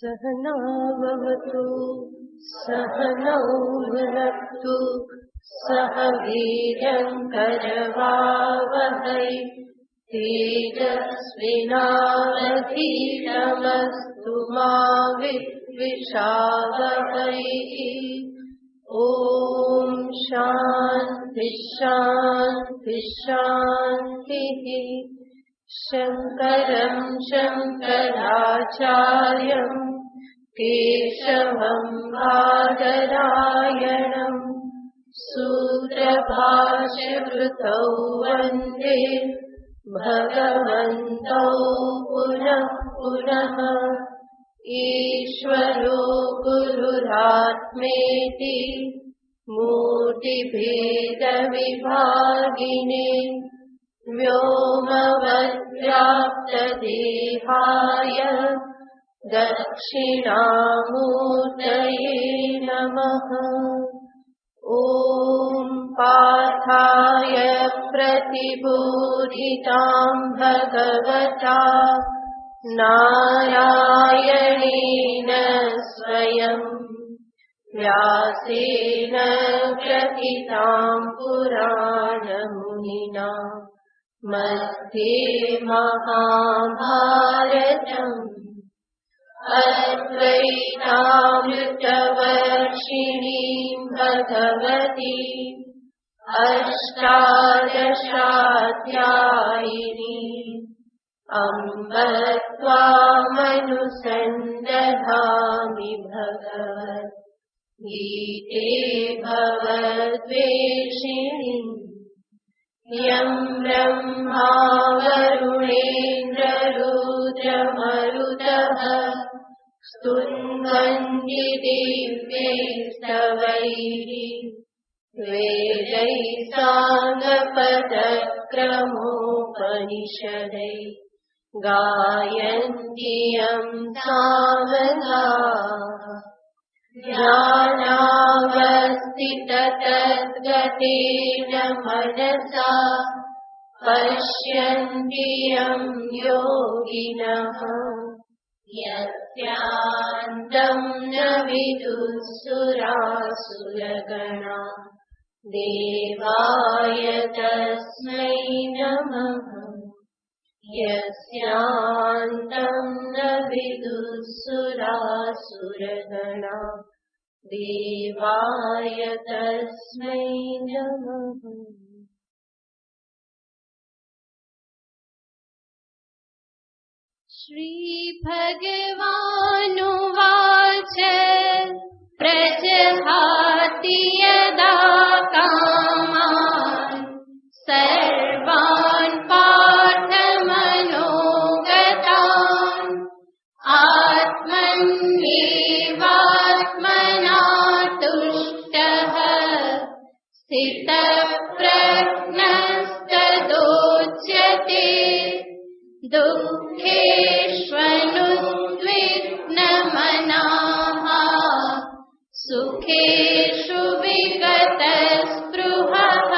सहनावतु सहनौ भुनक्तु सह वीर्यङ्करवावहै तेजस्विनावधीतमस्तु मा विद्विषावहै। ॐ शान्ति शान्ति शान्तिः। शङ्करं शङ्कराचार्यं केशवं बादरायणं सूत्रभाष्यकृतौ वन्दे भगवन्तौ पुनः पुनः। ईश्वरो गुरुरात्मेति मूर्तिभेदविभागिने व्योमवद्व्याप्तदेहाय दक्षिणामूर्तये नमः। ॐ पार्थाय प्रतिबोधितां भगवता नारायणेन स्वयं व्यासेन ग्रथितां पुराणमुनिना मध्ये महाभारतम् अद्वैतामृतवर्षिणीं भगवतीम् अष्टादशाध्यायिनीम् अम्ब त्वामनुसन्दधामि भगवद्गीते भवद्वेषिणीम्। यं ब्रह्मा वरुणेन्द्ररुद्रमरुतः स्तुन्वन्ति दिव्यैस्तवैः वेदैः साङ्गपदक्रमोपनिषदैः गायन्ति यं सामगाः। ध्यानावस्थिततद्गतेन मनसा पश्यन्ति यं योगिनः यस्यान्तं न विदुःसुरासुरगणा देवाय तस्मै नमः। यस्यान्तं न विदुःसुरासुरगणा देवाय तस्मै नमः। श्रीभगवानुवाच प्रजहाति यदा कामान् सर्वान् पार्थमनोगतान् आत्मन्येवात्मना तुष्टः स्थितप्रज्ञस्तदोच्यते दुःखेष्वनुद्विग्नमनाः सुखेषु विगतस्पृहः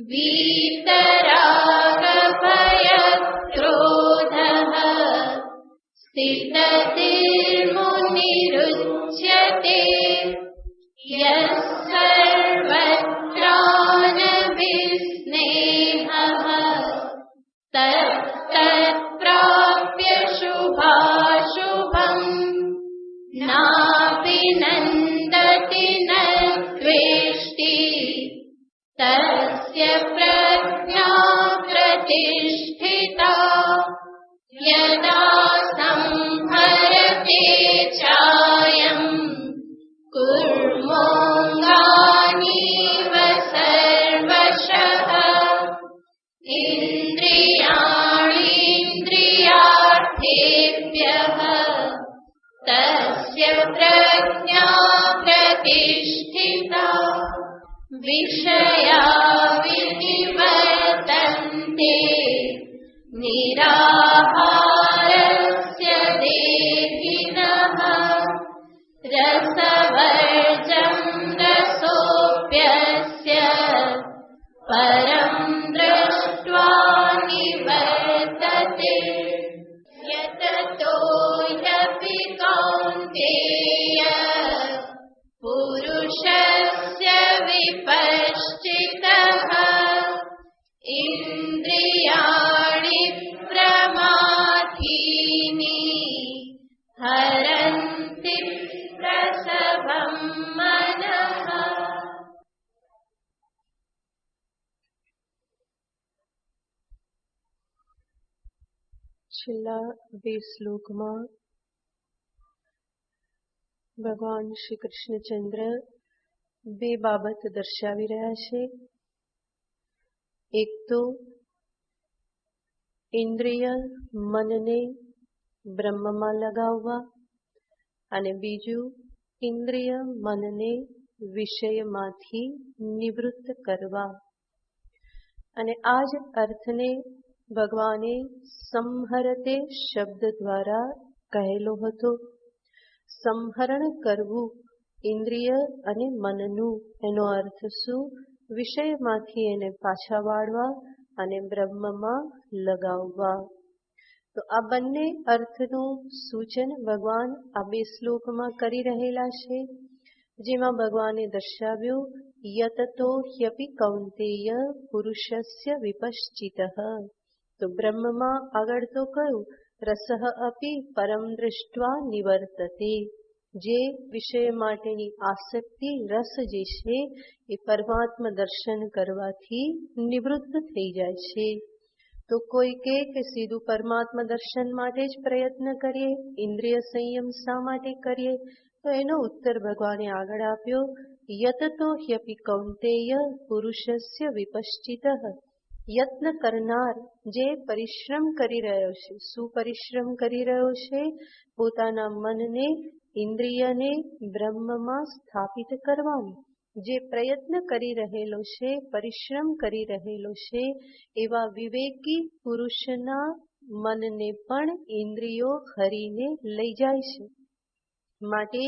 वीतरागभयक्रोधः स्थितधीर्मुनिरुच्यते यः सर्वत्रानभिस्नेहः तत्प्राप्य शुभाशुभम् नाभिनन्दति न द्वेष्टि तस्य प्रज्ञा प्रतिष्ठिता यदा संहरते चायम् कुर्मोऽङ्गानीव सर्वशः इन्द्रियाणीन्द्रियार्थेभ्यः तस्य प्रज्ञा प्रतिष्ठिता विषया विनिवर्तन्ते निराहारस्य देहिनः रसवर्जं रसोऽप्यस्य परं दृष्ट्वा निवर्तते यततो ह्यपि છેલ્લા 2 શ્લોકમાં ભગવાન શ્રી કૃષ્ણચંદ્ર 2 બાબત દર્શાવી રહ્યા છે. એક તો ઇન્દ્રિય મનને બ્રહ્મમાં લગાવવા અને બીજું ઇન્દ્રિય મનને વિષયમાંથી નિવૃત્ત કરવા. અને આ જ અર્થને ભગવાને સંહરતે શબ્દ દ્વારા કહેલો હતો. સંહરણ કરવું ઇન્દ્રિય અને મનનું, એનો અર્થ શું? વિષયમાંથી એને પાછા વાળવા અને બ્રહ્મમાં લગાવવા. તો આ બંને અર્થનું સૂચન ભગવાન આ 2 શ્લોકમાં કરી રહેલા છે, જેમાં ભગવાને દર્શાવ્યું યતતો હ્યપી કૌંતેય પુરુષસ્ય વિપશ્ચિતઃ. તો બ્રહ્મમાં આગળ તો કયું રસઃ અપી પરમ દૃષ્ટ્વા નિવર્તતે. જે વિષય માટેની આસક્તિ રસ જે છે એ પરમાત્મા દર્શન કરવાથી નિવૃત્ત થઈ જાય છે. તો કોઈ કે સીધું પરમાત્મા દર્શન માટે જ પ્રયત્ન કરીએ, ઇન્દ્રિય સંયમ શા માટે કરીએ? તો એનો ઉત્તર ભગવાને આગળ આપ્યો યતતો હ્યપી કૌંતેય પુરુષસ્ય વિપશ્ચિતઃ. યત્ન કરનાર જે પરિશ્રમ કરી રહ્યો છે, શું પરિશ્રમ કરી રહ્યો છે? પોતાના મનને ઇન્દ્રિયને બ્રહ્મમાં સ્થાપિત કરવાનો જે પ્રયત્ન કરી રહેલો છે, પરિશ્રમ કરી રહેલો છે, એવા વિવેકી પુરુષના મનને પણ ઇન્દ્રિયો હરીને લઈ જાય છે. માટે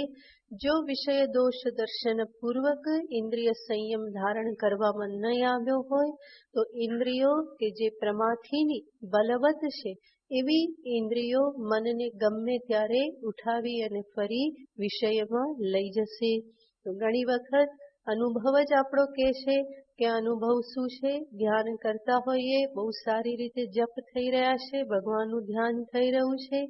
જો વિષય દોષ દર્શન પૂર્વક ઇન્દ્રિય સંયમ ધારણ કરવામાં નહીં આવ્યો હોય તો ઇન્દ્રિયો કે જે પ્રમાથીની બલવત છે એવી ઇન્દ્રિયો મનને ગમે ત્યારે ઉઠાવી અને ફરી વિષયમાં લઈ જશે. તો ઘણી વખત અનુભવ જ આપણો કહે છે કે અનુભવ શું છે? ધ્યાન કરતા હોઈએ, બહુ સારી રીતે જપ થઈ રહ્યા છે, ભગવાનનું ધ્યાન થઈ રહ્યું છે,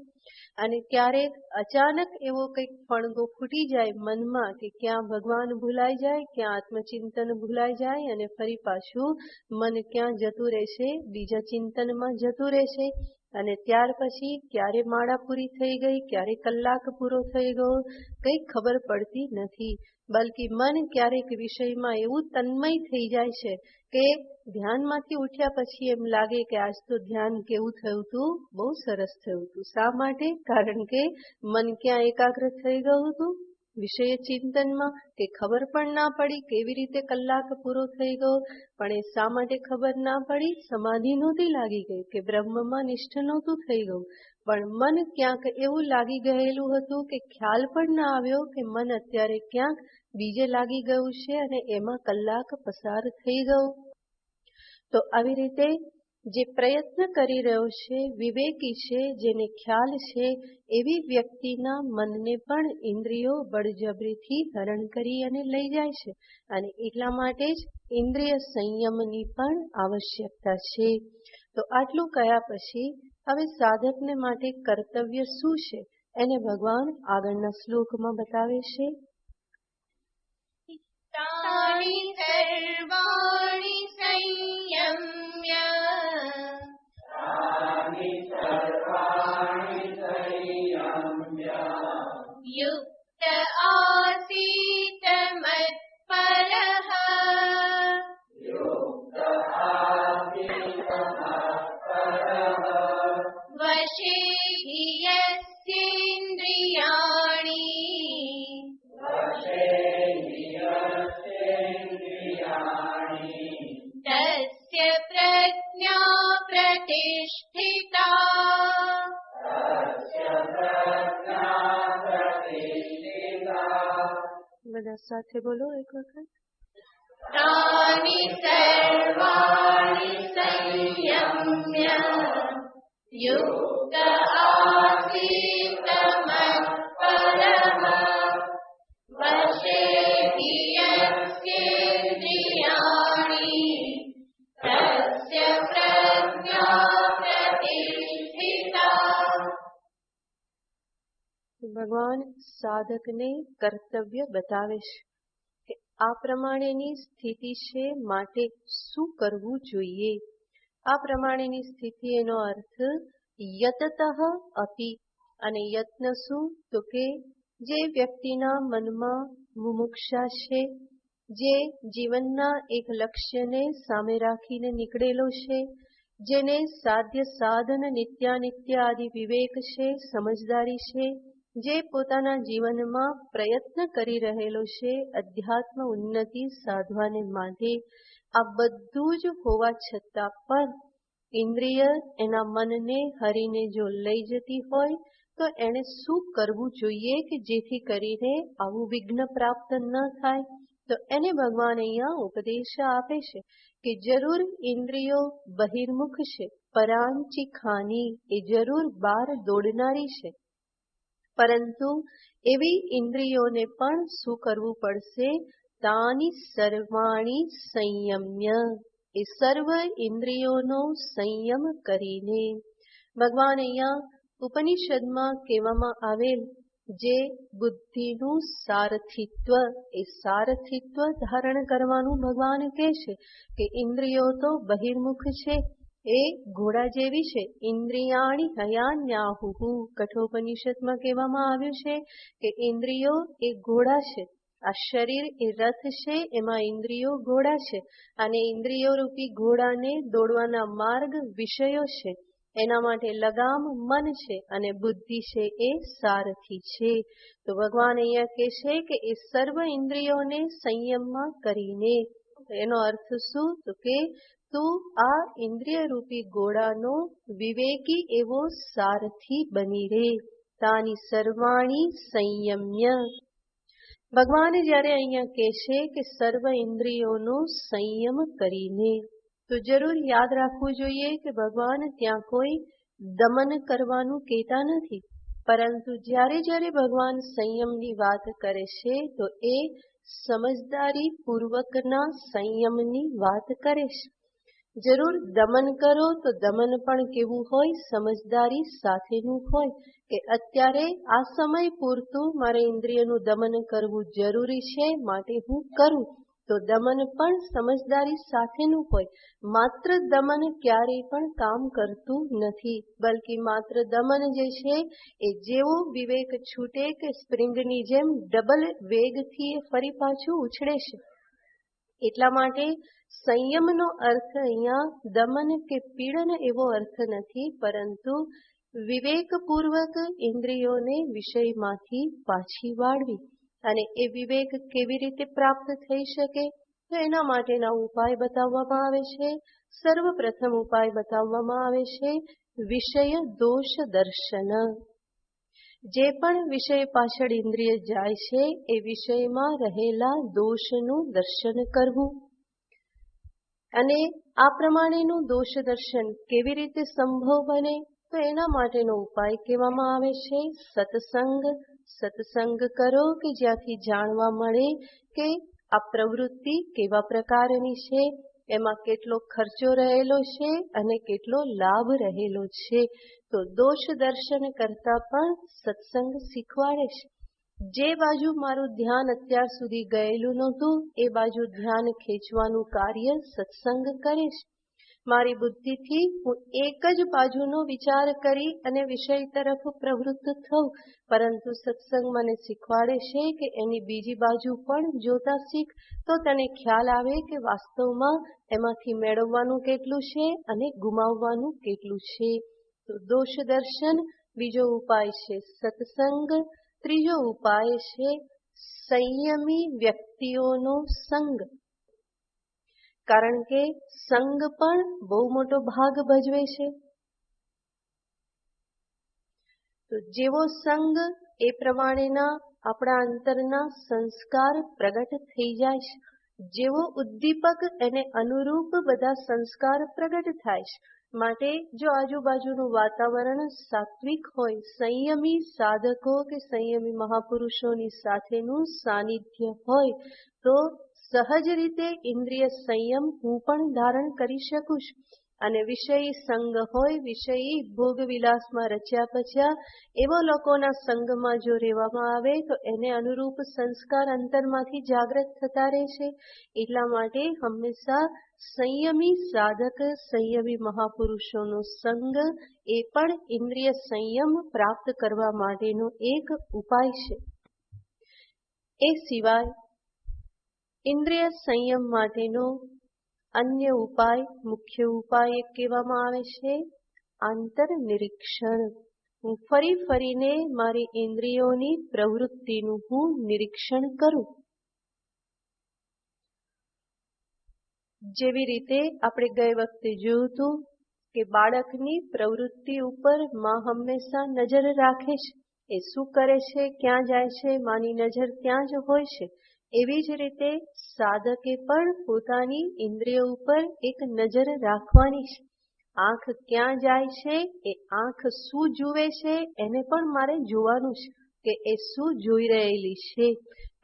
અને ક્યારેક અચાનક એવો કંઈક ફણગો ફૂટી જાય મનમાં કે ક્યાં ભગવાન ભૂલાઈ જાય, ક્યાં આત્મચિંતન ભૂલાઈ જાય, અને ફરી પાછું મન ક્યાં જતું રહેશે? બીજા ચિંતનમાં જતું રહેશે. અને ત્યાર પછી ક્યારે માળા પૂરી થઈ ગઈ, ક્યારે કલાક પૂરો થઈ ગયો, કંઈ ખબર પડતી નથી. બલકી મન ક્યારેક વિષયમાં એવું તન્મય થઈ જાય છે કે ધ્યાનમાંથી ઉઠ્યા પછી એમ લાગે કે આજ તો ધ્યાન કેવું થયું હતું? બહુ સરસ થયું હતું. શા માટે? કારણ કે મન ક્યાં એકાગ્ર થઈ ગયું હતું? વિષય ચિંતનમાં. કે ખબર પણ ના પડી કેવી રીતે કલાક પૂરો થઈ ગયો. પણ એ શા માટે ખબર ના પડી? સમાધિ નહોતી લાગી ગઈ કે બ્રહ્મમાં નિષ્ઠ નહોતું થઈ ગયું, પણ મન ક્યાંક એવું લાગી ગયેલું હતું કે ખ્યાલ પણ ના આવ્યો કે મન અત્યારે ક્યાંક બીજે લાગી ગયું છે અને એમાં કલાક પસાર થઈ ગયો. તો આવી રીતે જે પ્રયત્ન કરી રહ્યો છે, વિવેકી છે, જેને ખ્યાલ છે, એવી વ્યક્તિના મનને પણ ઇન્દ્રિયો બળજબરીથી હરણ કરી અને લઈ જાય છે. અને એટલા માટે જ ઇન્દ્રિય સંયમની પણ આવશ્યકતા છે. તો આટલું કહ્યા પછી હવે સાધકને માટે કર્તવ્ય શું છે એને ભગવાન આગળના શ્લોકમાં બતાવે છે. તાની સર્વાણી સંયમ્ય યુક્ત આસીત મત્પરઃ વશે હિ યસ્યેન્દ્રિયાણિ તસ્ય પ્રજ્ઞા પ્રતિષ્ઠિતા. બધા સાથે બોલો એક વખત. તાની સર્વાણી સંયમ્ય યુક્ત આસીત મત્પરઃ વશે હિ યસ્યેન્દ્રિયાણિ તસ્ય પ્રજ્ઞા પ્રતિષ્ઠિતા. ભગવાન સાધકને કર્તવ્ય બતાવે છે કે આ પ્રમાણેની સ્થિતિ છે, માટે શું કરવું જોઈએ. આ પ્રમાણેની સ્થિતિ એનો અર્થ યતતઃ અપી, અને યત્ન શું? તો કે જે વ્યક્તિના મનમાં મુમુક્ષા છે, જે જીવનના એક લક્ષ્યને સામે રાખીને નીકળેલો છે, જેને સાધ્ય સાધન નિત્યાનિત્ય આદિ વિવેક છે, સમજદારી છે, જે પોતાના જીવનમાં પ્રયત્ન કરી રહેલો છે અધ્યાત્મ ઉન્નતિ સાધવાને માટે, આ બધું જ હોવા છતાં પણ ઇન્દ્રિય એના મનને હરીને જો લઈ જતી હોય તો એને શું કરવું જોઈએ કે જેથી કરીને આવું વિઘ્ન પ્રાપ્ત ન થાય? તો એને ભગવાન અહીંયા ઉપદેશ આપે છે કે જરૂર ઇન્દ્રિયો બહિર્મુખ છે, પરાંચી ખાની, એ જરૂર બહાર દોડનારી છે, પરંતુ એવી ઇન્દ્રિયોને પણ શું કરવું પડશે? તાની સર્વાણી સંયમ્ય, એ સર્વ ઇન્દ્રિયોનો સંયમ કરીને. ભગવાન અહીંયા ઉપનિષદમાં કહેવામાં આવેલ જે બુદ્ધિનું સારથિત્વ, એ સારથિત્વ ધારણ કરવાનું ભગવાન કહે છે કે ઇન્દ્રિયો તો બહિર્મુખ છે, એ ઘોડા જેવી છે. ઇન્દ્રિયાણી હયાન્યાહુહુ, કઠોપનિષદમાં કહેવામાં આવ્યું છે કે ઇન્દ્રિયો એ ઘોડા છે. આ શરીર એ રથ છે, એમાં ઇન્દ્રિયો ઘોડા છે, અને ઇન્દ્રિયો રૂપી ઘોડાને દોડવાના માર્ગ વિષયો છે. એના માટે લગામ મન છે અને બુદ્ધિ છે એ સારથી છે. તો ભગવાન અહીંયા કહે છે કે એ સર્વ ઇન્દ્રિયોને સંયમમાં કરીને, એનો અર્થ શું? તો કે તું આ ઇન્દ્રિય રૂપી ઘોડાનો વિવેકી એવો સારથી બની રે. તાની સર્વાણી સંયમ્ય. ભગવાન જ્યારે અહીંયા કહે છે કે સર્વ ઇન્દ્રિયોનો સંયમ કરીને, તો જરૂર યાદ રાખવું જોઈએ કે ભગવાન ત્યાં કોઈ દમન કરવાનું કહેતા નથી, પરંતુ જ્યારે જ્યારે ભગવાન સંયમની વાત કરે છે તો એ સમજદારી પૂર્વકના સંયમની વાત કરે છે. જરૂર દમન કરો તો દમન પણ કેવું હોય? સમજદારી સાથેનું હોય કે અત્યારે આ સમય પૂરતું મારે ઇન્દ્રિયનું દમન કરવું જરૂરી છે, માટે હું કરું. તો દમન પણ સમજદારી સાથેનું હોય. માત્ર દમન ક્યારેય પણ કામ કરતું નથી, બલ્કિ માત્ર દમન જે છે એ જેવો વિવેક છૂટે કે સ્પ્રિંગની જેમ ડબલ વેગથી ફરી પાછું ઉછળે છે. એટલા માટે સંયમનો અર્થ અહીંયા દમન કે પીડન એવો અર્થ નથી, પરંતુ વિવેકપૂર્વક ઇન્દ્રિયોને વિષયમાંથી પાછી વાળવી. અને એ વિવેક કેવી રીતે પ્રાપ્ત થઈ શકે? તો એના માટેના ઉપાય બતાવવામાં આવે છે. સર્વપ્રથમ ઉપાય બતાવવામાં આવે છે વિષય દોષ દર્શન. જે પણ વિષય પાછળ ઇન્દ્રિય જાય છે એ વિષયમાં રહેલા દોષનું દર્શન કરવું. અને આ પ્રમાણેનું દોષ દર્શન કેવી રીતે સંભવ બને? તો એના માટેનો ઉપાય કહેવામાં આવે છે સત્સંગ. સત્સંગ કરો કે જ્યાંથી જાણવા મળે કે આ પ્રવૃત્તિ કેવા પ્રકારની છે, એમાં કેટલો ખર્ચો રહેલો છે અને કેટલો લાભ રહેલો છે. તો દોષ દર્શન કરતા પણ સત્સંગ શીખવાડે છે. જે બાજુ મારું ધ્યાન અત્યાર સુધી ગયેલું નહોતું એ બાજુ ધ્યાન ખેંચવાનું કાર્ય સત્સંગ કરે છે. મારી બુદ્ધિથી હું એક જ બાજુનો વિચાર કરી અને વિષય તરફ પ્રવૃત્ત થઉં, પરંતુ સત્સંગ મને શીખવાડે છે કે એની બીજી બાજુ પણ જોતા શીખ, તો તને ખ્યાલ આવે કે વાસ્તવમાં એમાંથી મેળવવાનું કેટલું છે અને ગુમાવવાનું કેટલું છે. તો દોષ દર્શન બીજો ઉપાય છે સત્સંગ. ત્રીજો ઉપાય છે સંયમી વ્યક્તિઓનો સંગ. કારણ કે સંગ પણ બહુ મોટો ભાગ ભજવે છે. તો જેવો સંગ એ પ્રમાણેના આપણા અંતરના સંસ્કાર પ્રગટ થઈ જાય છે. જેવો ઉદ્દીપક એને અનુરૂપ બધા સંસ્કાર પ્રગટ થાય છે. માટે જો આજુબાજુનું વાતાવરણ સાત્વિક હોય, સંયમી સાધકો કે સંયમી મહાપુરુષોની સાથેનું સાનિધ્ય હોય, તો સહજ રીતે ઇન્દ્રિય સંયમ હું પણ ધારણ કરી શકું છું. અને વિષયી સંગ હોય, વિષયી ભોગ વિલાસમાં રચ્યા પચ્યા એવા લોકોના સંગમાં જો રહેવામાં આવે તો એને અનુરૂપ સંસ્કાર અંતરમાંથી જાગૃત થતા રહે છે. એટલા માટે હંમેશા સંયમી સાધક, સંયમી મહાપુરુષોનો સંગ એ પણ ઇન્દ્રિય સંયમ પ્રાપ્ત કરવા માટેનો એક ઉપાય છે. એ સિવાય ઇન્દ્રિય સંયમ માટેનો અન્ય ઉપાય, મુખ્ય ઉપાય એક કહેવામાં આવે છે આંતર નિરીક્ષણ. હું ફરી ફરીને મારી ઇન્દ્રિયોની પ્રવૃત્તિનું હું નિરીક્ષણ કરું. જેવી રીતે આપણે ગઈ વખતે જોયું હતું કે બાળકની પ્રવૃત્તિ ઉપર માં હંમેશા નજર રાખે છે. એ શું કરે છે, ક્યાં જાય છે, માની નજર ત્યાં જ હોય છે. એવી જ રીતે સાધકે પણ પોતાની ઇન્દ્રિયો ઉપર એક નજર રાખવાની છે. આંખ ક્યાં જાય છે, એ આંખ શું જુએ છે એને પણ મારે જોવાનું છે કે એ શું જોઈ રહેલી છે,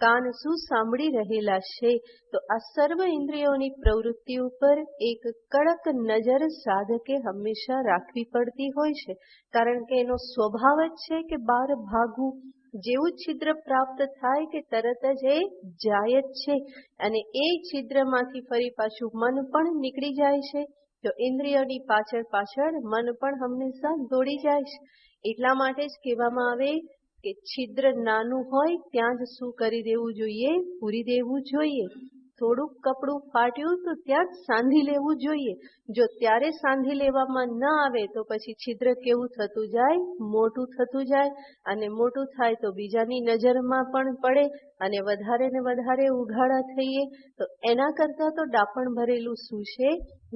કાન શું સાંભળી રહેલા છે. તો આ સર્વ ઇન્દ્રિયોની પ્રવૃત્તિ ઉપર એક કડક નજર સાધકે હંમેશા રાખવી પડતી હોય છે. કારણ કે એનો સ્વભાવ જ છે કે બહાર ભાગવું. જેવું છિદ્ર પ્રાપ્ત થાય કે તરત જ એ જાય જ છે અને એ છિદ્રમાંથી ફરી પાછું મન પણ નીકળી જાય છે. તો ઇન્દ્રિયોની પાછળ પાછળ મન પણ હંમેશા દોડી જાય છે. એટલા માટે જ કહેવામાં આવે કે છિદ્ર નાનું હોય ત્યાં જ શું કરી દેવું જોઈએ, પૂરી દેવું જોઈએ. થોડુંક કપડું ફાટ્યું તો ત્યાં જ સાંધી લેવું જોઈએ. જો ત્યારે સાંધી લેવામાં ન આવે તો પછી છિદ્ર કેવું થતું જાય, મોટું થતું જાય અને મોટું થાય તો બીજાની નજરમાં પણ પડે અને વધારે ને વધારે ઉઘાડા થઈએ. તો એના કરતા તો ડાપણ ભરેલું શું છે,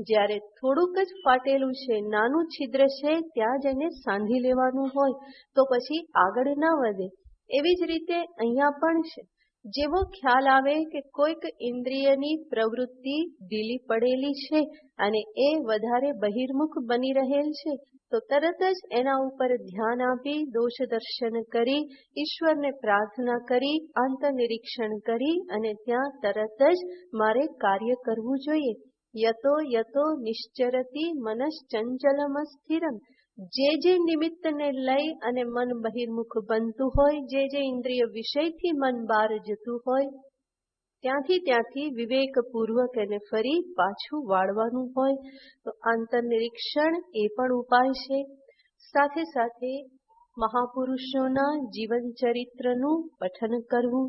જ્યારે થોડુંક જ ફાટેલું છે, નાનું છિદ્ર છે, ત્યાં જ એને સાંધી લેવાનું હોય તો પછી આગળ ના વધે. એવી જ રીતે અહીંયા પણ છે. જેવો ખ્યાલ આવે કે કોઈક ઇન્દ્રિયની પ્રવૃત્તિ ઢીલી પડેલી છે અને એ વધારે બહિર્મુખ બની રહેલ છે તો તરત જ એના ઉપર ધ્યાન આપી, દોષ દર્શન કરી, ઈશ્વરને પ્રાર્થના કરી, આંતરનિરીક્ષણ કરી અને ત્યાં તરત જ મારે કાર્ય કરવું જોઈએ. યતો યતો નિશ્ચરતી મનશ્ચંચલમ સ્થિરમ. જે નિમિત્તને લઈ અને મન બહિર્મુખ બનતું હોય, જે ઇન્દ્રિય વિષયથી મન બહાર જતું હોય, ત્યાંથી વિવેકપૂર્વક એને ફરી પાછું વાળવાનું હોય. તો આંતરનિરીક્ષણ એ પણ ઉપાય છે. સાથે સાથે મહાપુરુષોના જીવન ચરિત્રનું પઠન કરવું,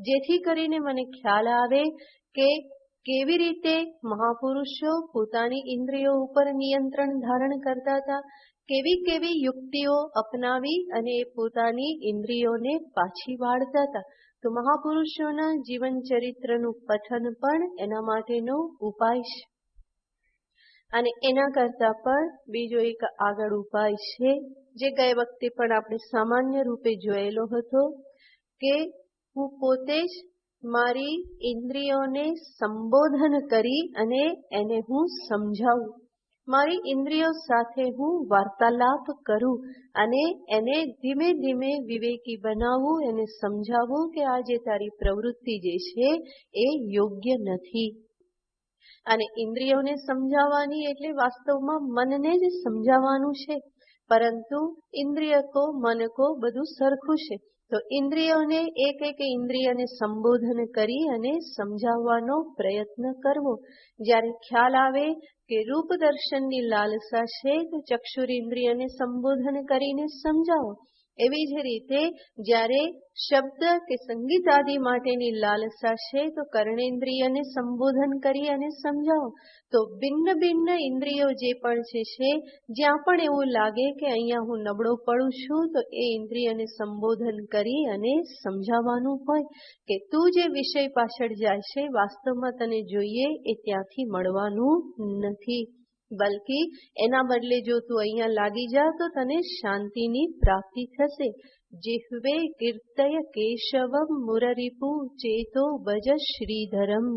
જેથી કરીને મને ખ્યાલ આવે કે કેવી રીતે મહાપુરુષો પોતાની ઇન્દ્રિયો ઉપર નિયંત્રણ ધારણ કરતા હતા, કેવી કેવી યુક્તિઓ અપનાવી અને પોતાની ઇન્દ્રિયોને પાછી વાળતા હતા. તો મહાપુરુષોના જીવન ચરિત્રનું પઠન પણ એના માટેનો ઉપાય છે. અને એના કરતા પણ બીજો એક આગળ ઉપાય છે, જે ગઈ વખતે પણ આપણે સામાન્ય રૂપે જોયેલો હતો કે હું પોતે જ મારી ઇન્દ્રિયોને સંબોધન કરી અને એને હું સમજાવું. મારી ઇન્દ્રિયો સાથે હું વાર્તાલાપ કરું અને એને ધીમે ધીમે વિવેકી બનાવવું, એને સમજાવવું કે આ જે તારી પ્રવૃત્તિ જે છે એ યોગ્ય નથી. અને ઇન્દ્રિયોને સમજાવવાની એટલે વાસ્તવમાં મનને જ સમજાવવાનું છે. પરંતુ ઇન્દ્રિય કો મન કો બધું સરખું છે. તો ઇન્દ્રિયોને એક એક ઇન્દ્રિયને સંબોધન કરી અને સમજાવવાનો પ્રયત્ન કરવો. જ્યારે ખ્યાલ આવે કે રૂપ દર્શનની લાલસા છે તો ચક્ષુર ઇન્દ્રિયને સંબોધન કરીને સમજાવો. એવી જ રીતે જ્યારે શબ્દ કે સંગીત આદિ માટેની લાલસા છે તો કર્ણેન્દ્રિયને સંબોધન કરી અને સમજાવો. તો ભિન્ન ભિન્ન ઇન્દ્રિયો જે પણ છે, જ્યાં પણ એવું લાગે કે અહીંયા હું નબળો પડું છું તો એ ઇન્દ્રિયને સંબોધન કરી અને સમજાવવાનું હોય કે તું જે વિષય પાછળ જાય છે વાસ્તવમાં તને જોઈએ એ ત્યાંથી મળવાનું નથી, બલ્કિ એના બદલે જો તું અહીંયા લાગી જા તો તને શાંતિની પ્રાપ્તિ થશે. જીહ્વે કીર્તય કેશવમ મુરરિપુ ચેતો ભજ શ્રીધરમ.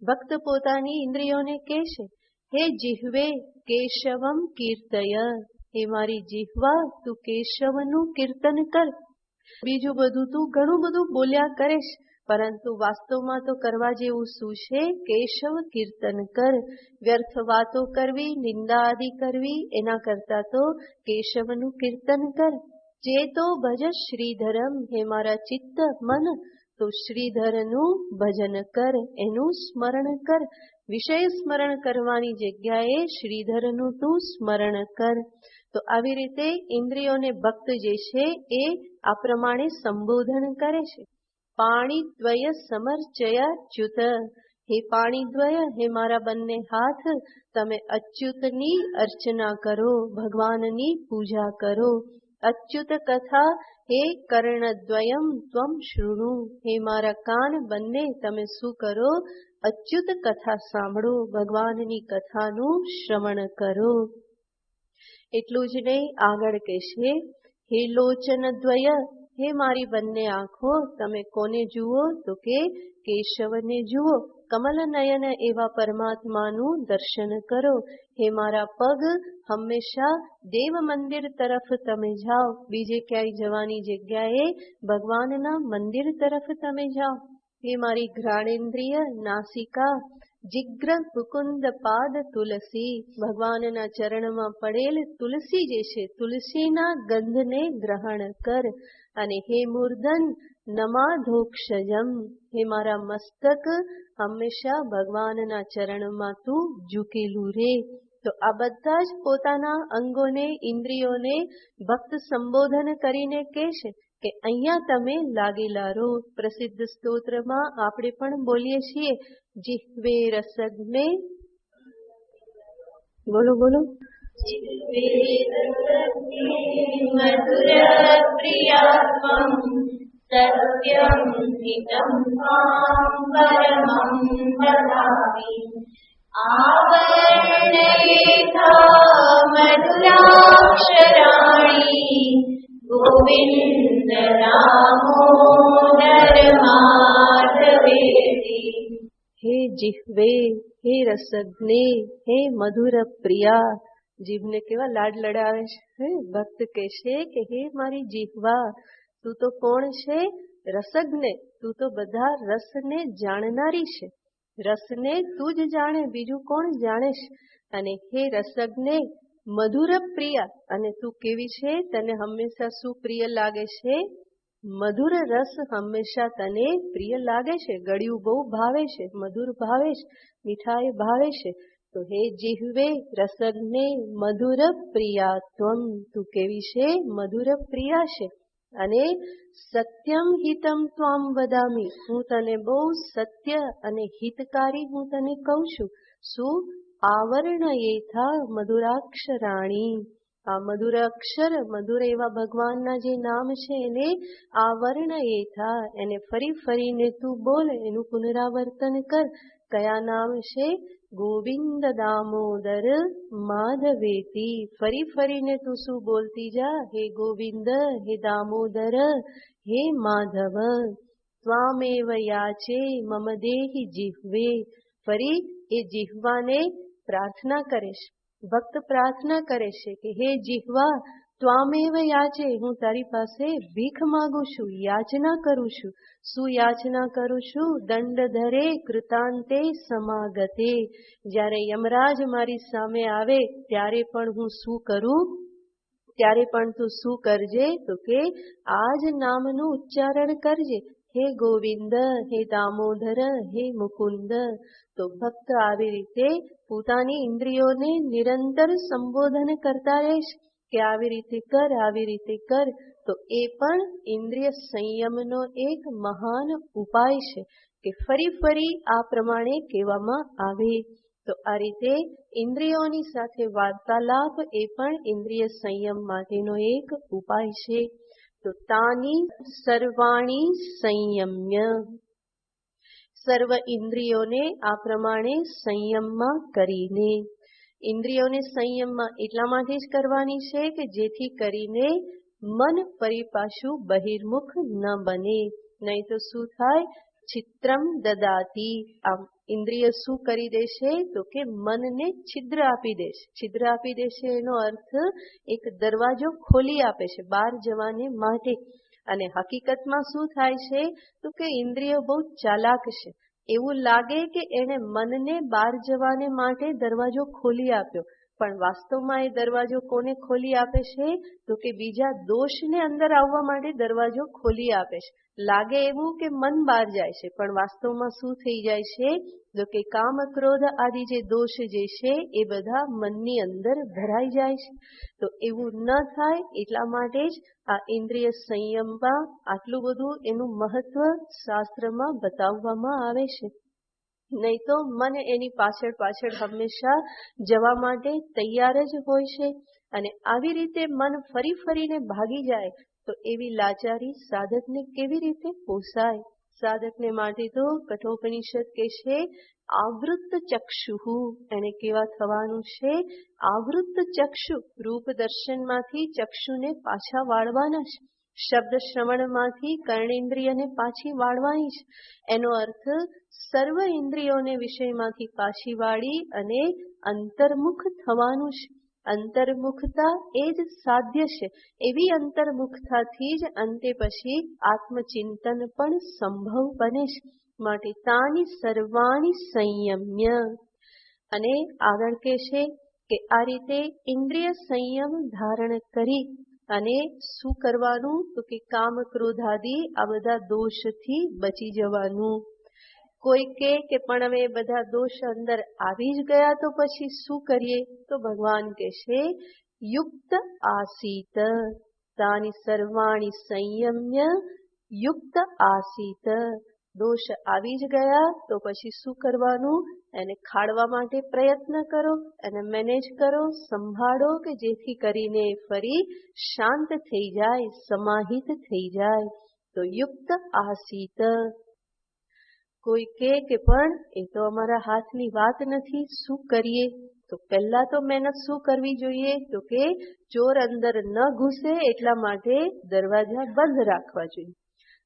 ભક્ત પોતાની ઇન્દ્રિયોને કહે છે, હે જીહ્વે કેશવમ કીર્તય, હે મારી જીહ્વા તું કેશવનું કીર્તન કર. બીજું બધું તું ઘણું બધું બોલ્યા કરે છે પરંતુ વાસ્તવમાં તો કરવા જેવું શું છે? કેશવ કીર્તન કર. વ્યર્થ વાતો કરવી, નિંદા આદિ કરવી એના કરતા તો કેશવનું કીર્તન કર. જે તો ભજ શ્રીધરમ, હે મારા ચિત્ત મન તો શ્રીધરનું ભજન કર, એનું સ્મરણ કર. વિષય સ્મરણ કરવાની જગ્યાએ શ્રીધરનું તું સ્મરણ કર. તો આવી રીતે ઇન્દ્રિયોને ભક્ત જે છે એ આ પ્રમાણે સંબોધન કરે છે. પાણી દ્વય સમર્ચયા ચ્યુત, હે પાણી દ્વય, હે મારા બંને હાથ તમે અચ્યુતની અર્ચના કરો, ભગવાનની પૂજા કરો. અચ્યુત કથા હે કર્ણદ્વયમ ત્વમ શૃણુ, હે મારા કાન બંને તમે શું કરો? અચ્યુત કથા સાંભળો, ભગવાનની કથાનું શ્રવણ કરો. એટલું જ નહીં, આગળ કહેશે હે લોચન દ્વય, હે મારી બંને આંખો તમે કોને જુઓ? તો કે કેશવને જુઓ. કમલ નયન એવા પરમાત્માનું દર્શન કરો. હે મારા પગ હંમેશા દેવ મંદિર તરફ તમે જાઓ, બીજે ક્યાંય જવાની જગ્યાએ ભગવાનના મંદિર તરફ તમે જાઓ. હે મારી ઘ્રાણેન્દ્રિય નાસિકા જિગ્ર મુકુંદ પાદ તુલસી, ભગવાનના ચરણમાં પડેલ તુલસી જે છે તુલસીના ગંધને ગ્રહણ કર. અને હે મૂર્ધન નમાધોક્ષજમ, હે મારા મસ્તક હંમેશા ભગવાનના ચરણમાં તું ઝૂકેલું રે. તો આ બધા જ પોતાના અંગોને ઇન્દ્રિયોને ભક્ત સંબોધન કરીને કહે છે કે અહીંયા તમે લાગેલા રહો. પ્રસિદ્ધ સ્તોત્રમાં આપણે પણ બોલીએ છીએ જીહ્વે રસગ્ને, બોલો બોલો, મધુર પ્રિયત્વમ સત્યમ હિતમ ત્વામ પરમં વદામિ. આવર્ણયેથા મધુરાક્ષરાણિ ગોવિંદ દામોદર માધવેતિ. હે જીહ્વે, હે રસગ્ને, હે મધુર પ્રિયા. જીભને કેવા લાડ લડાવે છે. ભક્ત કહેશે કે હે મારી જીહવા, તું તો કોણ છે? રસગ્ને, તું તો બધા રસને જાણનારી છે. રસને તું જ જાણે, બીજું કોણ જાણે છે? અને હે રસગ્ને મધુર પ્રિયા, અને તું કેવી છે? તને હંમેશા શું પ્રિય લાગે છે? મધુર રસ હંમેશા તને પ્રિય લાગે છે. ગળ્યું બહુ ભાવે છે, મધુર ભાવે છે, મીઠાઈ ભાવે છે. તો હે જીહ્વે રસગ્ને મધુર પ્રિયાત્વમ, તું કેવી છે? મધુર પ્રિયા છે. અને સત્યમ હિતમ ત્વામ વદામી, હું તને બહુ સત્ય અને હિતકારી હું તને કહું છું. શું? આવર્ણયેથા મધુરાક્ષરાણી, આ મધુર અક્ષર, મધુર એવા ભગવાનના જે નામ છે એને આવર્ણયેથા, એને ફરી ફરીને તું બોલ, એનું પુનરાવર્તન કર. કયા નામ છે? ગોવિંદ દામોદર માધવેતી. ફરી ફરીને તું શું બોલતી જા? હે ગોવિંદ, હે દામોદર, હે માધવ. ત્વામેવ યાચે મમ દેહી જીહ્વે, ફરી એ જીહવાને પ્રાર્થના કરે છે. ભક્ત પ્રાર્થના કરે છે કે હે જીહવા, ત્વામેવ યાચે, હું તારી પાસે ભીખ માંગુ છું, યાચના કરું છું. શું યાચના કરું છું? દંડ ધરે કૃતાંતે સમાગતે, જ્યારે યમરાજ મારી સામે આવે ત્યારે પણ હું શું કરું? ત્યારે પણ તું શું કરજે? તો કે આ જ નામનું ઉચ્ચારણ કરજે. હે ગોવિંદ, હે દામોદર, હે મુકુંદ. તો ભક્ત આવી રીતે પોતાની ઇન્દ્રિયોને નિરંતર સંબોધન કરતા રહે છે કે આવી રીતે કર, આવી રીતે કર. તો એ પણ ઇન્દ્રિય સંયમનો એક મહાન ઉપાય છે કે ફરી ફરી આ પ્રમાણે કહેવામાં આવે. તો આ રીતે ઇન્દ્રિયોની સાથે વાર્તાલાપ એ પણ ઇન્દ્રિય સંયમ માટેનો એક ઉપાય છે. તો તાની સર્વાણી સંયમ્ય, સર્વ ઇન્દ્રિયોને આ પ્રમાણે સંયમમાં કરીને, ઇન્દ્રિયોને સંયમમાં એટલા માટે જ કરવાની છે કે જેથી કરીને મન ફરી પાછું બહિર્મુખ ન બને. નહીં તો શું થાય? ચિત્રમ દદાતી. આમ ઇન્દ્રિય શું કરી દેશે તો કે મનને છિદ્ર આપી દેશે. છિદ્ર આપી દેશે એનો અર્થ એક દરવાજો ખોલી આપે છે બહાર જવાને માટે. અને હકીકતમાં શું થાય છે તો કે ઇન્દ્રિયો બહુ ચાલાક છે. એવું લાગે કે એને મનને બહાર જવાને માટે દરવાજો ખોલી આપ્યો, પણ વાસ્તવમાં એ દરવાજો કોને ખોલી આપે છે તો કે બીજા દોષને અંદર આવવા માટે દરવાજો ખોલી આપે છે. લાગે એવું કે મન બહાર જાય છે, પણ વાસ્તવમાં શું થઈ જાય છે તો કે કામ ક્રોધ આદિ જે દોષ જે છે એ બધા મનની અંદર ભરાઈ જાય છે. તો એવું ન થાય એટલા માટે જ આ ઇન્દ્રિય સંયમમાં આટલું બધું એનું મહત્વ શાસ્ત્રમાં બતાવવામાં આવે છે. નહીં તો મન એની પાછળ પાછળ હંમેશા જવા માટે તૈયાર જ હોય છે. અને આવી રીતે મન ફરી ફરીને ભાગી જાય તો એવી લાચારી સાધકને કેવી રીતે પોસાય? સાધકને માટે તો કઠોપનિષદ કે છે આવૃત્ત ચક્ષુ. એને કેવા થવાનું છે? આવૃત્ત ચક્ષુ. રૂપ દર્શનમાંથી ચક્ષુને પાછા વાળવાના છે. શબ્દ શ્રવણમાંથી કર્ણેન્દ્રિયને પાછી વાળવાની છે. એનો અર્થ સર્વ ઇન્દ્રિયોને વિષયમાંથી પાછી વાળી અને અંતર્મુખ થવાનું છે. અંતર્મુખતા એ જ સાધ્ય છે. એવી અંતર્મુખતાથી જ અંતે પછી આત્મચિંતન પણ સંભવ બને છે. માટે તાની સર્વાણી સંયમ્ય. અને આગળ કે છે કે આ રીતે ઇન્દ્રિય સંયમ ધારણ કરી અને શું કરવાનું તો કે કામ ક્રોધાદિ આ બધા દોષથી બચી જવાનું. કોઈ કે પણ હવે બધા દોષ અંદર આવી જ ગયા તો પછી શું કરીએ? તો ભગવાન કહે છે યુક્ત આસીત. તાની સર્વાણી સંયમ્ય યુક્ત આસીત. દોષ આવી જ ગયા તો પછી શું કરવાનું? એને ખાળવા માટે પ્રયત્ન કરો, એને મેનેજ કરો, સંભાળો કે જેથી કરીને ફરી શાંત થઈ જાય, સમાહિત થઈ જાય. તો યુક્ત આસીત. કોઈ કે પણ એ તો અમારા હાથની વાત નથી, શું કરીએ? તો પહેલા તો મહેનત શું કરવી જોઈએ તો કે ચોર અંદર ન ઘૂસે એટલા માટે દરવાજા બંધ રાખવા જોઈએ.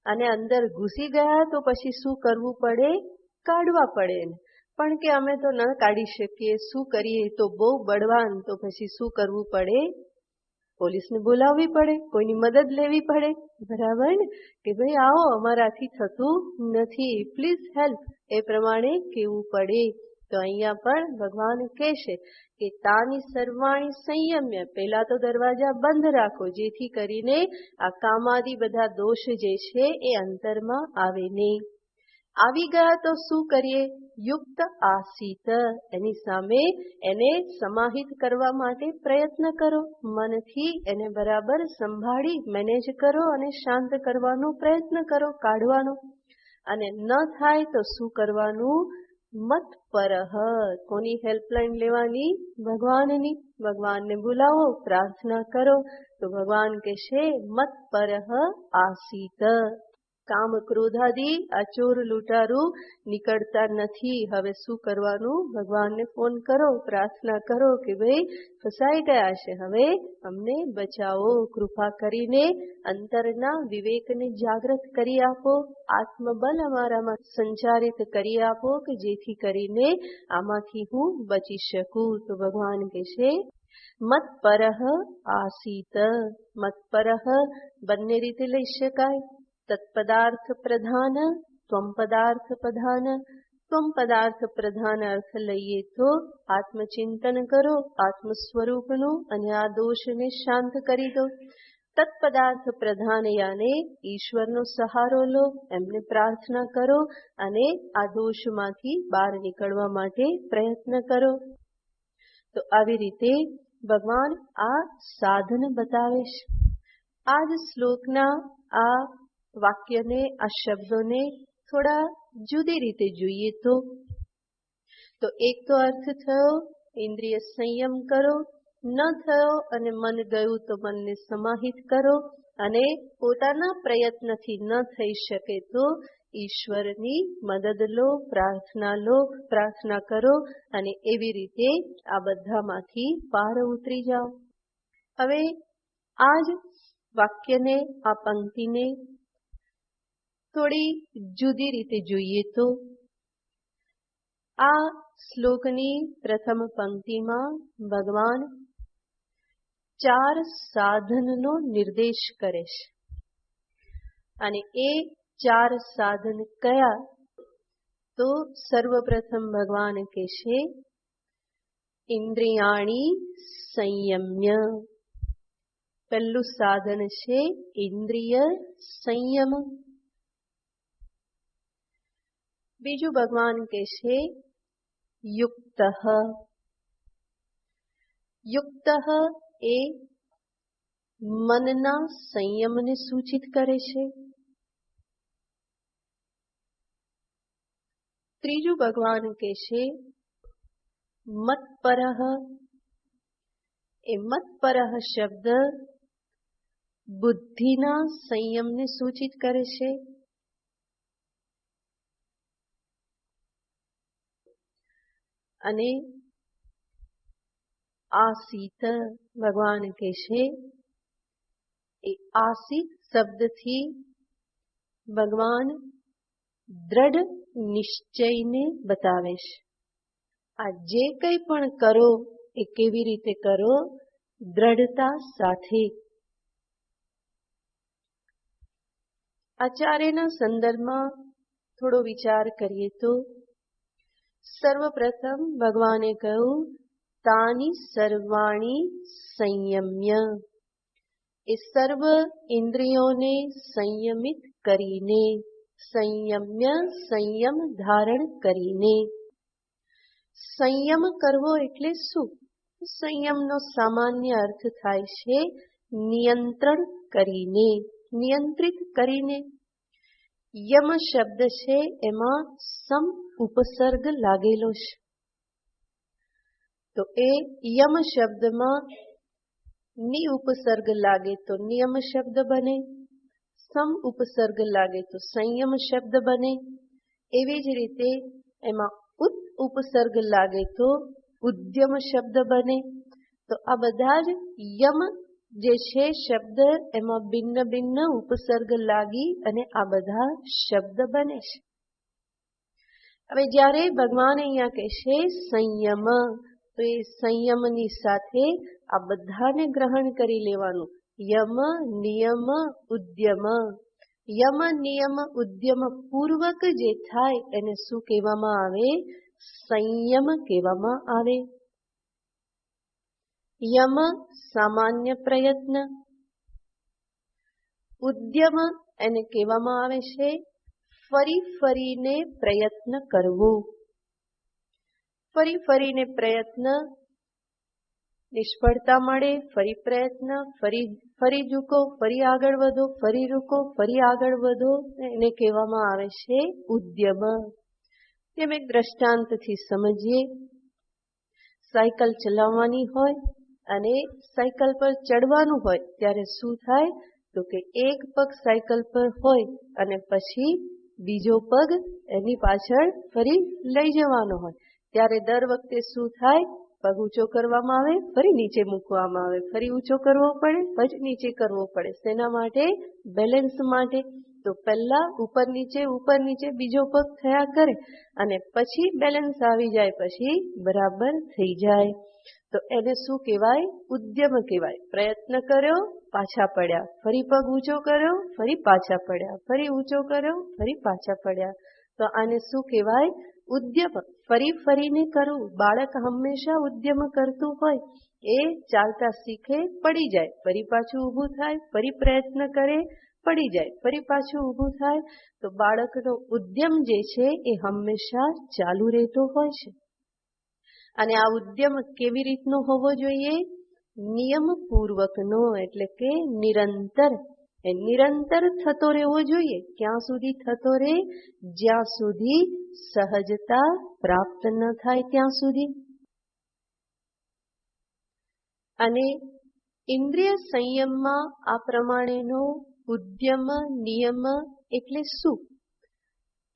અને અંદર ઘૂસી ગયા તો પછી શું કરવું પડે? કાઢવા પડે. પણ કે અમે તો ન કાઢી શકીએ, શું કરીએ? તો બહુ બળવાન, તો પછી શું કરવું પડે? પોલીસને બોલાવવી પડે, કોઈની મદદ લેવી પડે. બરાબર ને? કે ભાઈ આવો, અમારાથી થતું નથી, પ્લીઝ હેલ્પ, એ પ્રમાણે કહેવું પડે. તો અહીંયા પણ ભગવાન કહે છે કે તાની સર્વાણી સંયમ્ય. પહેલા તો દરવાજા બંધ રાખો જેથી કરીને આ કામાદિ બધા દોષ જે છે એ અંતરમાં આવે નહીં. આવી ગયા તો શું કરીએ? યુક્ત આસીત. એની સામે એને સમાહિત કરવા માટે પ્રયત્ન કરો. મનથી એને બરાબર સંભાળી મેનેજ કરો અને શાંત કરવાનો પ્રયત્ન કરો, કાઢવાનો. અને ન થાય તો શું કરવાનું? મત પરહ. કોની હેલ્પલાઇન લેવાની? ભગવાનની. ભગવાનને બોલાવો, પ્રાર્થના કરો. તો ભગવાન કહેશે મત પરહ આસીત. કામ ક્રોધાદિ આ ચોર લૂંટારું નીકળતા નથી. હવે શું કરવાનું? ભગવાનને ફોન કરો, પ્રાર્થના કરો કે ભાઈ ફસાઈ ગયા છે, હવે અમને બચાવો, કૃપા કરીને અંતરના વિવેકને જાગૃત કરી આપો, આત્મબલ અમારામાં સંચારિત કરી આપો કે જેથી કરીને આમાંથી હું બચી શકું. તો ભગવાન કહેશે મત પરહ આસીત. મત પરહ બંને રીતે લઈ શકાય. તત્પદાર્થ પ્રધાન, ત્વમ પદાર્થ પ્રધાન. ત્વમ પદાર્થ પ્રધાન અર્થ લઈએ તો આત્મચિંતન કરો આત્મ સ્વરૂપનું અને આ દોષને શાંત કરી દો. તત્પદાર્થ પ્રધાન યાને ઈશ્વરનો સહારો લો, એમને પ્રાર્થના કરો અને આ દોષમાંથી બહાર નીકળવા માટે પ્રયત્ન કરો. તો આવી રીતે ભગવાન આ સાધન બતાવે છે. આ જ શ્લોકના આ વાક્યને, આ શબ્દોને થોડા જુદી રીતે જોઈએ તો એક તો અર્થ થયો ઇન્દ્રિય સંયમ કરો, ન થયો અને મન ગયું તો મનને સમાહિત કરો, અને પોતાના પ્રયત્નથી ન થઈ શકે તો ઈશ્વરની મદદ લો, પ્રાર્થના કરો અને એવી રીતે આ બધામાંથી પાર ઉતરી જાઓ. હવે આ જ વાક્યને, આ પંક્તિને થોડી જુદી રીતે જોઈએ તો આ શ્લોકની પ્રથમ પંક્તિમાં ભગવાન 4 સાધનનો નિર્દેશ કરે છે અને એ 4 સાધન કયા? તો સર્વપ્રથમ ભગવાન કહેશે ઇન્દ્રિયાણી સંયમ્ય. પહેલું સાધન છે ઇન્દ્રિય સંયમ. બીજું ભગવાન કહેશે યુક્ત. યુક્ત એ મનના સંયમને સૂચિત કરે છે. ત્રીજું ભગવાન કહેશે મત્પરઃ. એ મત્પરઃ શબ્દ બુદ્ધિના સંયમને સૂચિત કરે છે. અને આસીત ભગવાન કહેશે એ આસિત શબ્દથી ભગવાન દ્રઢ નિશ્ચયને બતાવે છે. આ જે કંઈ પણ કરો એ કેવી રીતે કરો? દ્રઢતા સાથે. આચાર્યના સંદર્ભમાં થોડો વિચાર કરીએ તો સર્વપ્રથમ ભગવાને કહ્યું તાની સર્વાણી સંયમ્ય. એ સર્વ ઇન્દ્રિયોને સંયમિત કરીને, સંયમ્ય સંયમ ધારણ કરીને. સંયમ કરવો એટલે શું? સંયમનો સામાન્ય અર્થ થાય છે નિયંત્રણ કરીને, નિયંત્રિત કરીને. યમ શબ્દ છે એમાં સમ ઉપસર્ગ લાગેલો છે. તો એ યમ શબ્દમાં નિ ઉપસર્ગ લાગે તો નિયમ શબ્દ બને, સમ ઉપસર્ગ લાગે તો સંયમ શબ્દ બને. એવી જ રીતે એમાં ઉત ઉપસર્ગ લાગે તો ઉદ્યમ શબ્દ બને. તો આ બધા જ યમ જે છે શબ્દ એમાં ભિન્ન ભિન્ન ઉપસર્ગ લાગી અને આ બધા શબ્દ બને છે. હવે જ્યારે ભગવાન અહીંયા કહેશે સંયમ, તો એ સંયમની સાથે આ બધાને ગ્રહણ કરી લેવાનું. યમ નિયમ ઉદ્યમ. યમ નિયમ ઉદ્યમ પૂર્વક જે થાય એને શું કહેવામાં આવે? સંયમ કહેવામાં આવે. યમ સામાન્ય પ્રયત્ન. ઉદ્યમ એને કહેવામાં આવે છે ફરી ફરીને પ્રયત્ન કરવો. ફરી ફરીને પ્રયત્ન, નિષ્ફળતા મળે, ફરી પ્રયત્ન, ફરી ઝૂકો, ફરી આગળ વધો, ફરી રૂકો, ફરી આગળ વધો, એને કહેવામાં આવે છે ઉદ્યમ. તેમ એક દ્રષ્ટાંતથી સમજીએ. સાયકલ ચલાવવાની હોય અને સાયકલ પર ચડવાનું હોય ત્યારે શું થાય? તો કે એક પગ સાયકલ પર હોય અને પછી બીજો પગ એની પાછળ ફરી લઈ જવાનો હોય ત્યારે દર વખતે શું થાય? પગ ઊંચો કરવામાં આવે, ફરી નીચે મૂકવામાં આવે, ફરી ઊંચો કરવો પડે, પછી નીચે કરવો પડે. શેના માટે? બેલેન્સ માટે. તો પહેલા ઉપર નીચે બીજો પગ થયા કરે અને પછી બેલેન્સ આવી જાય, પછી બરાબર થઈ જાય. તો એને શું કહેવાય? ઉદ્યમ કહેવાય. પ્રયત્ન કર્યો, પાછા પડ્યા, ફરી પગ ઊંચો કર્યો, ફરી પાછા પડ્યા, ફરી ઊંચો કર્યો, ફરી પાછા પડ્યા. તો આને શું કહેવાય? ઉદ્યમ. ફરી ફરીને કરવું. બાળક હંમેશા ઉદ્યમ કરતું હોય. એ ચાલતા શીખે, પડી જાય, ફરી પાછું ઊભું થાય, ફરી પ્રયત્ન કરે, પડી જાય, ફરી પાછું ઊભું થાય. તો બાળકનો ઉદ્યમ જે છે એ હંમેશા ચાલુ રહેતો હોય છે. અને આ ઉદ્યમ કેવી રીતનો હોવો જોઈએ? નિયમપૂર્વકનો, એટલે કે નિરંતર. એ નિરંતર થતો રહેવો જોઈએ. ક્યાં સુધી થતો રહે? જ્યાં સુધી સહજતા પ્રાપ્ત ન થાય ત્યાં સુધી. અને ઇન્દ્રિય સંયમમાં આ પ્રમાણેનો ઉદ્યમ નિયમ એટલે શું?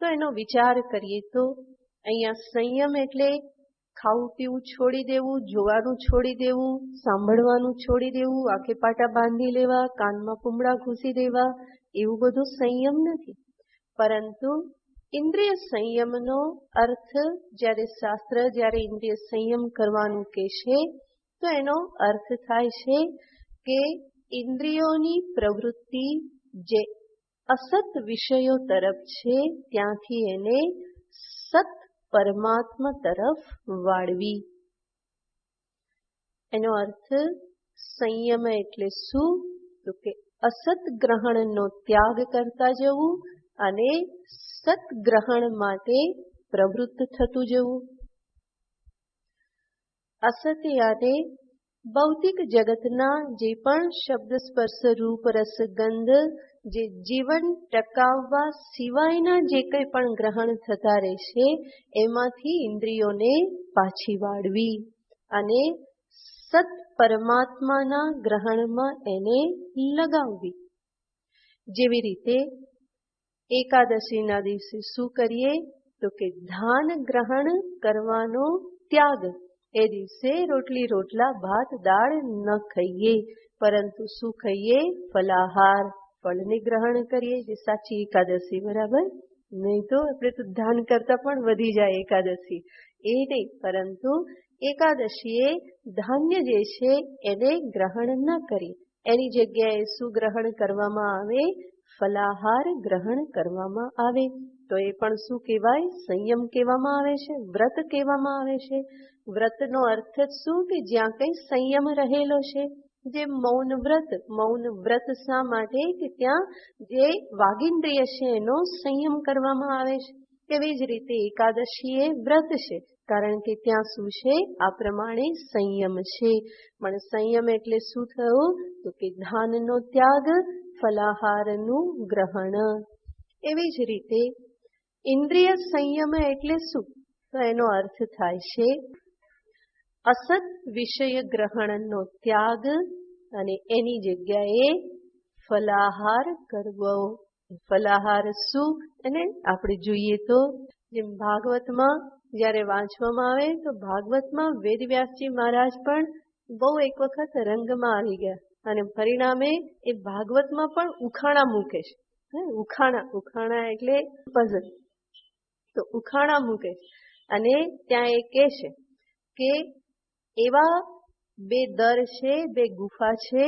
તો એનો વિચાર કરીએ તો અહીંયા સંયમ એટલે ખાવું પીવું છોડી દેવું, જોવાનું છોડી દેવું, સાંભળવાનું છોડી દેવું, આંખે પાટા બાંધી લેવા, કાનમાં કુંબળા ઘૂસી દેવા, એવું બધું સંયમ નથી. પરંતુ ઇન્દ્રિય સંયમનો અર્થ જ્યારે શાસ્ત્ર જ્યારે ઇન્દ્રિય સંયમ કરવાનું કહેશે તો એનો અર્થ થાય છે કે ઇન્દ્રિયોની પ્રવૃત્તિ જે અસત વિષયો તરફ છે ત્યાંથી એને સત પરમાત્મા તરફ વાળવી. એનો અર્થ સંયમ એટલે શું? તો કે અસત ગ્રહણનો ત્યાગ કરતા જવું અને સત્ગ્રહણ માટે પ્રવૃત્ત થતું જવું. અસત્ય અને ભૌતિક જગતના જે પણ શબ્દ સ્પર્શ રૂપ રસ ગંધ જે જીવન ટકાવવા સિવાયના જે કંઈ પણ ગ્રહણ થતા રહેશે એમાંથી ઇન્દ્રિયોને પાછી વાળવી અને સત પરમાત્માના ગ્રહણમાં એને લગાવવી. જેવી રીતે એકાદશીના દિવસે શું કરીએ તો કે ધાન ગ્રહણ કરવાનો ત્યાગ. એ દિવસે રોટલી રોટલા ભાત દાળ ન ખાઈએ, પરંતુ શું ખાઈએ? ફલાહાર, ફળને ગ્રહણ કરીએ, જે સાચી એકાદશી, બરાબર? નહીં તો આપણે તો ધાન કરતા પણ વધી જાય એકાદશી, એ નહીં. પરંતુ એકાદશીએ ધાન્ય જે છે એને ગ્રહણ ન કરીએ, એની જગ્યાએ શું ગ્રહણ કરવામાં આવે? ફલાહાર ગ્રહણ કરવામાં આવે. તો એ પણ શું કહેવાય? સંયમ કહેવામાં આવે છે, વ્રત કહેવામાં આવે છે. વ્રતનો અર્થ જ શું? કે જ્યાં કંઈ સંયમ રહેલો છે. જે મૌન વ્રત શા માટે? કે ત્યાં જે વાગિન્દ્રિય છે એનો સંયમ કરવામાં આવે છે. એવી જ રીતે એકાદશી એ વ્રત છે, કારણ કે ત્યાં શું છે? આ પ્રમાણે સંયમ છે. પણ સંયમ એટલે શું થયું? તો કે ધાનનો ત્યાગ, ફલાહારનું ગ્રહણ. એવી જ રીતે ઇન્દ્રિય સંયમ એટલે શું? તો એનો અર્થ થાય છે અસત વિષય ગ્રહણનો ત્યાગ અને એની જગ્યાએ ફલાહાર કરવો. ફલાહાર શું? અને આપણે જોઈએ તો જેમ ભાગવતમાં જ્યારે વાંચવામાં આવે તો ભાગવતમાં વેદવ્યાસજી મહારાજ પણ બહુ એક વખત રંગમાં આવી ગયા અને પરિણામે એ ભાગવતમાં પણ ઉખાણા મૂકે છે. ઉખાણા એટલે પઝલ. તો ઉખાણા મૂકે અને ત્યાં એ કહે છે કે એવા બે દર છે, બે ગુફા છે,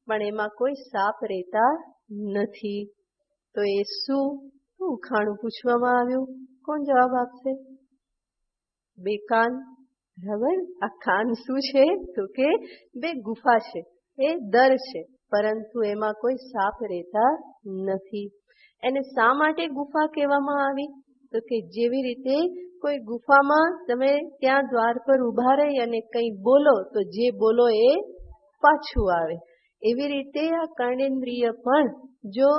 પણ એમાં કોઈ સાપ રહેતા નથી. તો એ શું ઉખાણું પૂછવામાં આવ્યું? કોણ જવાબ આપશે? બે કાન, બરાબર? આ કાન શું છે? તો કે બે ગુફા છે, એ દર છે, પરંતુ એમાં કોઈ સાપ રહેતા નથી. એને શા માટે ગુફા કહેવામાં આવી? તો કે જેવી રીતે કોઈ ગુફામાં તમે ત્યાં દ્વાર પર ઊભા રહી અને કંઈ બોલો તો જે બોલો એ પાછું આવે. એવી રીતે આ કર્ણેન્દ્રિય પણ જો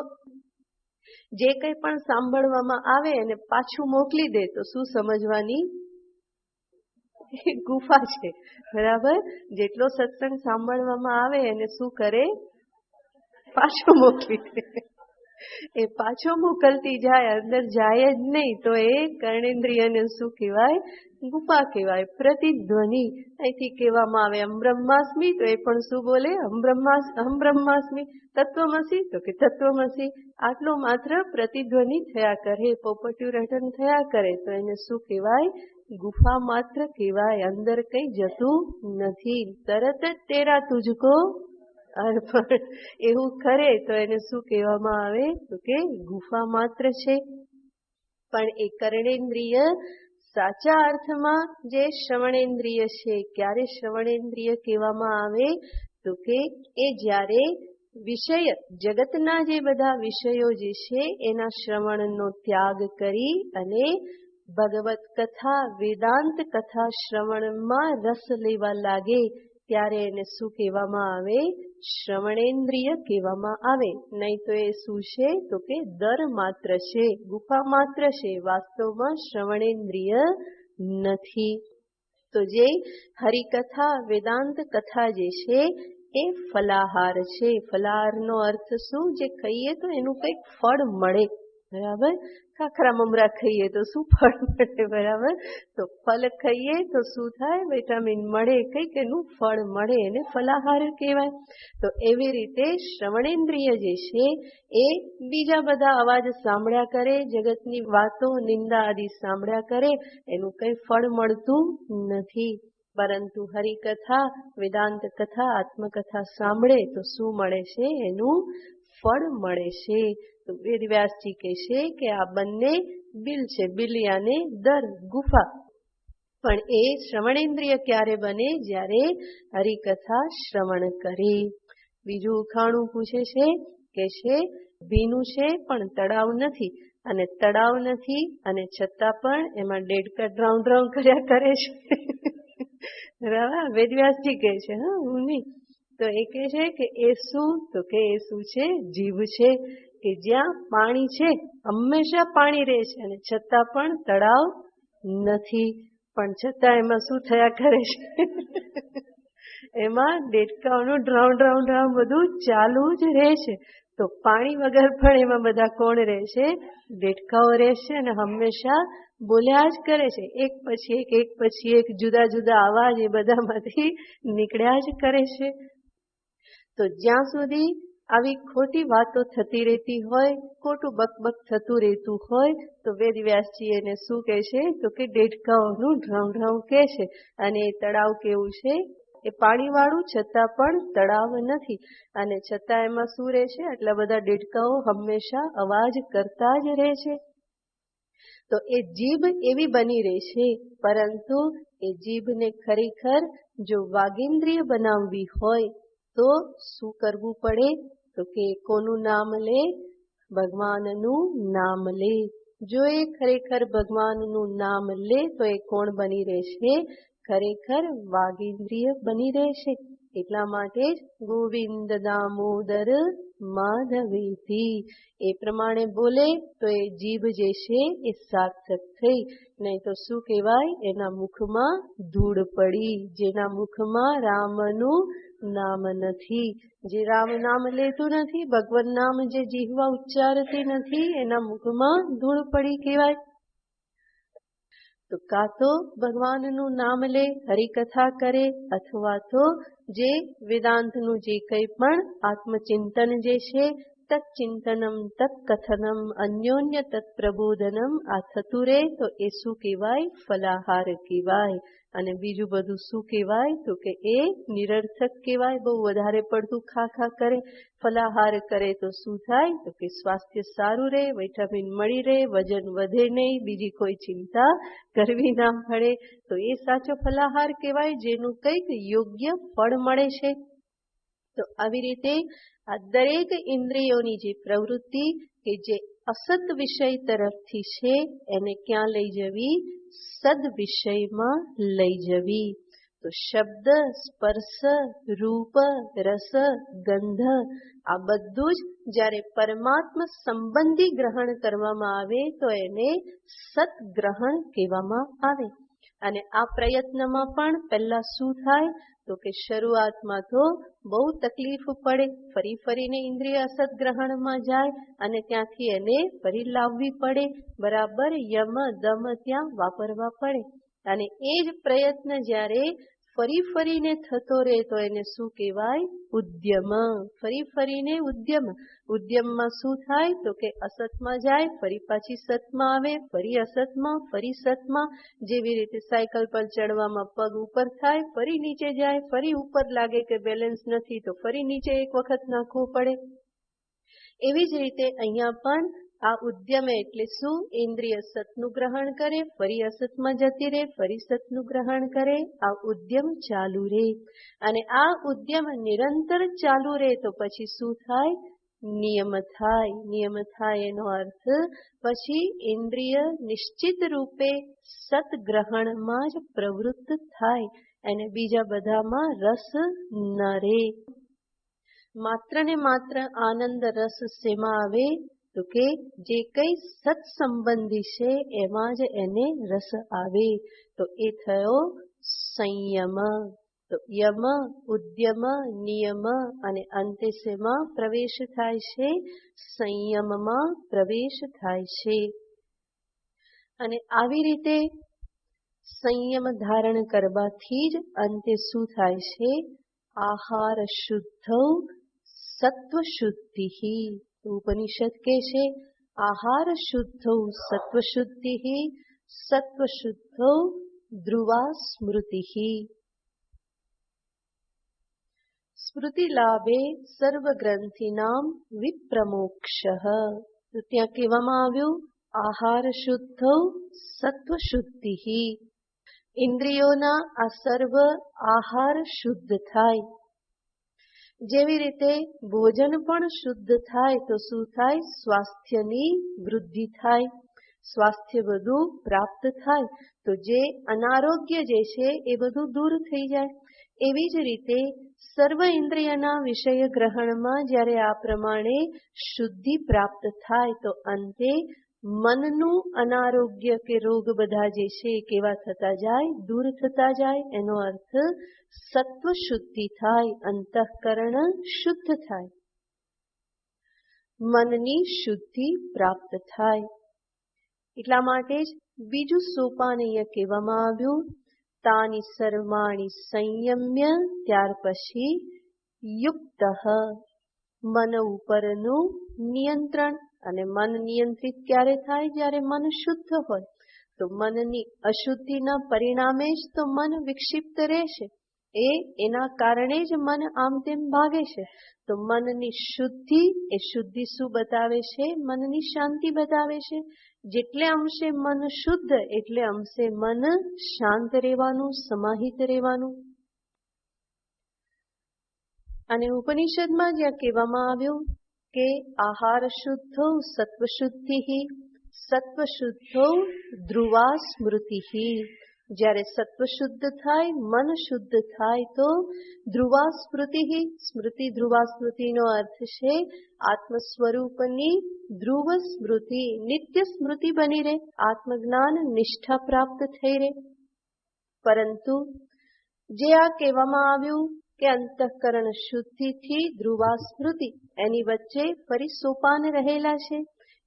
જે કંઈ પણ સાંભળવામાં આવે અને પાછું મોકલી દે તો શું સમજવાની? ગુફા છે, બરાબર? જેટલો સત્સંગ સાંભળવામાં આવે એને શું કરે? પાછું મોકલી દે. એ પાછો મોકલતી જાય, અંદર જાય જ નહીં, તો એ કર્ણેન્દ્રિયને શું કહેવાય? ગુફા કહેવાય. પ્રતિધ્વનિ અહીંથી કહેવામાં આવે અહમ બ્રહ્માસ્મિ, તો એ પણ શું બોલે? અહમ બ્રહ્માસ્મિ. તત્વમસી, તો કે તત્વમસી. આટલું માત્ર પ્રતિધ્વનિ થયા કરે, પોપટિયું રટન થયા કરે, તો એને શું કહેવાય? ગુફા માત્ર કહેવાય. અંદર કંઈ જતું નથી. તરત જ તેરા તુજકો અર્પણ એવું કરે તો એને શું કહેવામાં આવે? તો કે ગુફા માત્ર છે. પણ એ કર્ણેન્દ્રિય સાચા અર્થમાં જે શ્રવણેન્દ્રિય છે, ક્યારે શ્રવણેન્દ્રિય કહેવામાં આવે? તો કે એ જ્યારે વિષય જગતના જે બધા વિષયો જે છે એના શ્રવણનો ત્યાગ કરી અને ભગવત કથા વેદાંત કથા શ્રવણમાં રસ લેવા લાગે ત્યારે એને શું કહેવામાં આવે? શ્રવણેન્દ્રિય કહેવામાં આવે. નહીં તો એ શું છે? તો કે દર માત્ર છે, ગુફા માત્ર છે, વાસ્તવમાં શ્રવણેન્દ્રિય નથી. તો જે હરિકથા વેદાંત કથા જે છે એ ફલાહાર છે. ફલાહારનો અર્થ શું? જે ખાઈએ તો એનું કંઈક ફળ મળે. બરાબર. ખાખરા મમરા ખાઈએ તો શું ફળ મળે? બરાબર. તો ફળ ખાઈએ તો શું થાય? વિટામિન મળે, કંઈક એનું ફળ મળે, એને ફલાહાર કહેવાય. તો એવી રીતે શ્રવણેન્દ્રિય જે છે એ બીજા બધા અવાજ સાંભળ્યા કરે, જગતની વાતો નિંદા આદિ સાંભળ્યા કરે, એનું કંઈ ફળ મળતું નથી. પરંતુ હરિકથા, વેદાંત કથા, આત્મકથા સાંભળે તો શું મળે છે? એનું ફળ મળે છે. તો વેદવ્યાસજી કહે છે કે આ બંને બિલ છે, બિલિયાને દર, ગુફા. પણ એ શ્રવણેન્દ્રિય ક્યારે બને? જ્યારે હરિકથા શ્રવણ કરે. બીજું ઉખાણું પૂછે છે કે છે ભીનું છે પણ તળાવ નથી, અને તળાવ નથી અને છતાં પણ એમાં ડેડકા ડ્રાઉં ડ્રાઉં કર્યા કરે છે. બરાબર. વેદવ્યાસજી કહે છે, હા હું નહીં. તો એ કહે છે કે એ શું? તો કે એ શું છે? જીભ છે, કે જ્યાં પાણી છે, હંમેશા પાણી રહે છે, અને છતાં પણ તળાવ નથી, પણ છતાં એમાં શું થયા કરે છે? એમાં દેડકાઓનું ડ્રાઉં ડ્રાઉં ડ્રાઉં બધું ચાલુ જ રહે છે. તો પાણી વગર પણ એમાં બધા કોણ રહે છે? દેડકાઓ રહે છે, અને હંમેશા બોલ્યા જ કરે છે. એક પછી એક જુદા જુદા અવાજ એ બધામાંથી નીકળ્યા જ કરે છે. તો જ્યાં સુધી આવી ખોટી વાતો થતી રહેતી હોય, ખોટું બકબક થતું રહેતું હોય, તો વેદવ્યાસજી એને શું કહે છે? તો કે દેડકાઓનું ડ્રાઉં ડ્રાઉં કહે છે. અને એ તળાવ કેવું છે? એ પાણીવાળું, છતાં પણ તળાવ નથી, અને છતાં એમાં શું રહે છે? આટલા બધા દેડકાઓ હંમેશા અવાજ કરતા જ રહે છે. તો એ જીભ એવી બની રહે છે, પરંતુ એ જીભને ખરેખર જો વાગેન્દ્રિય બનાવવી હોય તો શું કરવું પડે? તો કે કોનું નામ લે? ભગવાનનું નામ લે. જો એ ખરેખર ભગવાનનું નામ લે તો એ કોણ બની રહેશે? ખરેખર વાગેન્દ્રિય બની રહેશે. એટલા માટે જ ગોવિંદ દામોદર માધવેતી એ પ્રમાણે બોલે તો એ જીભ જે છે એ સાર્થક થઈ. નહીં તો શું કહેવાય? એના મુખમાં ધૂળ પડી. જેના મુખમાં રામનું નામ નથી, જે રામ નામ લેતું નથી, ભગવાન નામ જે જીહવા ઉચ્ચારતી નથી, એના મુખમાં ધૂળ પડી કહેવાય. તો કાં તો ભગવાનનું નામ લે, હરિકથા કરે, અથવા તો જે વેદાંતનું જે કંઈ પણ આત્મચિંતન જે છે, તત્ચિંતનમ તત્કથનમ અન્યોન્ય તત્પ્રબોધનમ આ થતું રહે તો એ શું કહેવાય? ફલાહાર કહેવાય. અને બીજું બધું શું કહેવાય? તો કે એ નિરર્થક કહેવાય. બહુ વધારે પડતું ખા કરે, ફલાહાર કરે તો શું થાય? તો કે સ્વાસ્થ્ય સારું રહે, વિટામિન મળી રહે, વજન વધે નહીં, બીજી કોઈ ચિંતા કરવી ના પડે. તો એ સાચો ફલાહાર કહેવાય, જેનું કંઈક યોગ્ય ફળ મળે છે. તો આવી રીતે આ દરેક ઇન્દ્રિયોની જે પ્રવૃત્તિ કે જે અસત વિષય તરફથી છે, એને ક્યાં લઈ જવી? સદ વિષયમાં લઈ જવી. તો શબ્દ, સ્પર્શ, રૂપ, રસ, ગંધ આ બધું જ જ્યારે પરમાત્મા સંબંધી ગ્રહણ કરવામાં આવે તો એને સદગ્રહણ કહેવામાં આવે. અને આ પ્રયત્નમાં પણ પહેલા શું થાય? તો કે શરૂઆતમાં તો બહુ તકલીફ પડે, ફરીને ઇન્દ્રિય અસત ગ્રહણમાં જાય, અને ત્યાંથી એને ફરી લાવવી પડે. બરાબર યમ દમ ત્યાં વાપરવા પડે. અને એ જ પ્રયત્ન જ્યારે ફરીને થતો રહે તો એને શું કહેવાય? ઉદ્યમ. ફરીને ઉદ્યમમાં શું થાય? તો કે અસતમાં જાય, ફરી પાછી સતમાં આવે, ફરી અસતમાં, ફરી સતમાં. જેવી રીતે સાયકલ પર ચડવામાં પગ ઉપર થાય, ફરી નીચે જાય, ફરી ઉપર લાગે કે બેલેન્સ નથી તો ફરી નીચે એક વખત નાખવું પડે. એવી જ રીતે અહીંયા પણ આ ઉદ્યમ એટલે શું? ઇન્દ્રિય સતનું ગ્રહણ કરે, ફરી અસતમાં જતી રહે, ફરી સતનું ગ્રહણ કરે. આ ઉદ્યમ ચાલુ રહે. અને આ ઉદ્યમ નિરંતર ચાલુ રહે તો પછી શું થાય? નિયમ થાય. નિયમ થાય એનો અર્થ પછી ઇન્દ્રિય નિશ્ચિત રૂપે સતગ્રહણમાં જ પ્રવૃત્ત થાય, અને બીજા બધામાં રસ ન રહે. માત્ર ને માત્ર આનંદ રસ શેમાં આવે? તો કે જે કંઈ સત્સંબંધી છે એમાં જ એને રસ આવે. તો એ થયો સંયમ. તો યમ, ઉદ્યમ, નિયમ અને અંતે શેમાં પ્રવેશ થાય છે? સંયમમાં પ્રવેશ થાય છે. અને આવી રીતે સંયમ ધારણ કરવાથી જ અંતે શું થાય છે? આહાર શુદ્ધૌ સત્વ શુદ્ધિ. ઉપનિષદ કહે છે આહાર શુદ્ધૌ સત્વ શુદ્ધિ, સત્વ શુદ્ધૌ ધ્રુવા સ્મૃતિ. સ્મૃતિ લાભે સર્વગ્રંથિનામ વિપ્રમોક્ષ. તો ત્યાં કહેવામાં આવ્યું આહાર શુદ્ધૌ સત્વ શુદ્ધિ. ઇન્દ્રિયોના આ સર્વ આહાર શુદ્ધ થાય. જેવી રીતે ભોજન પણ શુદ્ધ થાય તો શું થાય? સ્વાસ્થ્યની વૃદ્ધિ થાય, સ્વાસ્થ્ય બધું પ્રાપ્ત થાય, તો જે અનારોગ્ય જે છે એ બધું દૂર થઈ જાય. એવી જ રીતે સર્વ ઇન્દ્રિયના વિષય ગ્રહણમાં જ્યારે આ પ્રમાણે શુદ્ધિ પ્રાપ્ત થાય તો અંતે મનનું અનારોગ્ય કે રોગ બધા જે છે કેવા થતા જાય? દૂર થતા જાય. એનો અર્થ સત્વ શુદ્ધિ થાય, અંતઃકરણ શુદ્ધ થાય, મનની શુદ્ધિ પ્રાપ્ત થાય. એટલા માટે જ બીજું સોપાન અહીંયા કહેવામાં આવ્યું તાની સર્વાણી સંયમ્ય. ત્યાર પછી યુક્ત મન ઉપરનું નિયંત્રણ. અને મન નિયંત્રિત ક્યારે થાય? જ્યારે મન શુદ્ધ હોય. તો મનની અશુદ્ધિના પરિણામે જ તો મન વિક્ષિપ્ત રહેશે. એના કારણે જ મન આમ તેમ ભાગે છે. તો મનની શુદ્ધિ, એ શુદ્ધિ શું બતાવે છે? મનની શાંતિ બતાવે છે. જેટલે અંશે મન શુદ્ધ એટલે અંશે મન શાંત રહેવાનું, સમાહિત રહેવાનું. અને ઉપનિષદમાં જ્યાં કહેવામાં આવ્યું કે આહાર શુદ્ધો સત્વ શુદ્ધિ, સત્વ શુદ્ધો ધ્રુવા સ્મૃતિ. જ્યારે સત્વ શુદ્ધ થાય, મન શુદ્ધ થાય તો ધ્રુવા સ્મૃતિ. સ્મૃતિ, ધ્રુવા સ્મૃતિનો અર્થ છે આત્મ સ્વરૂપની ધ્રુવ સ્મૃતિ, નિત્ય સ્મૃતિ બની રહે, આત્મજ્ઞાન નિષ્ઠા પ્રાપ્ત થઈ રહે. પરંતુ જે આ કહેવામાં આવ્યું કે અંતઃકરણ શુદ્ધિથી ધ્રુવા સ્મૃતિ, એની વચ્ચે ફરી સોપાન રહેલા છે.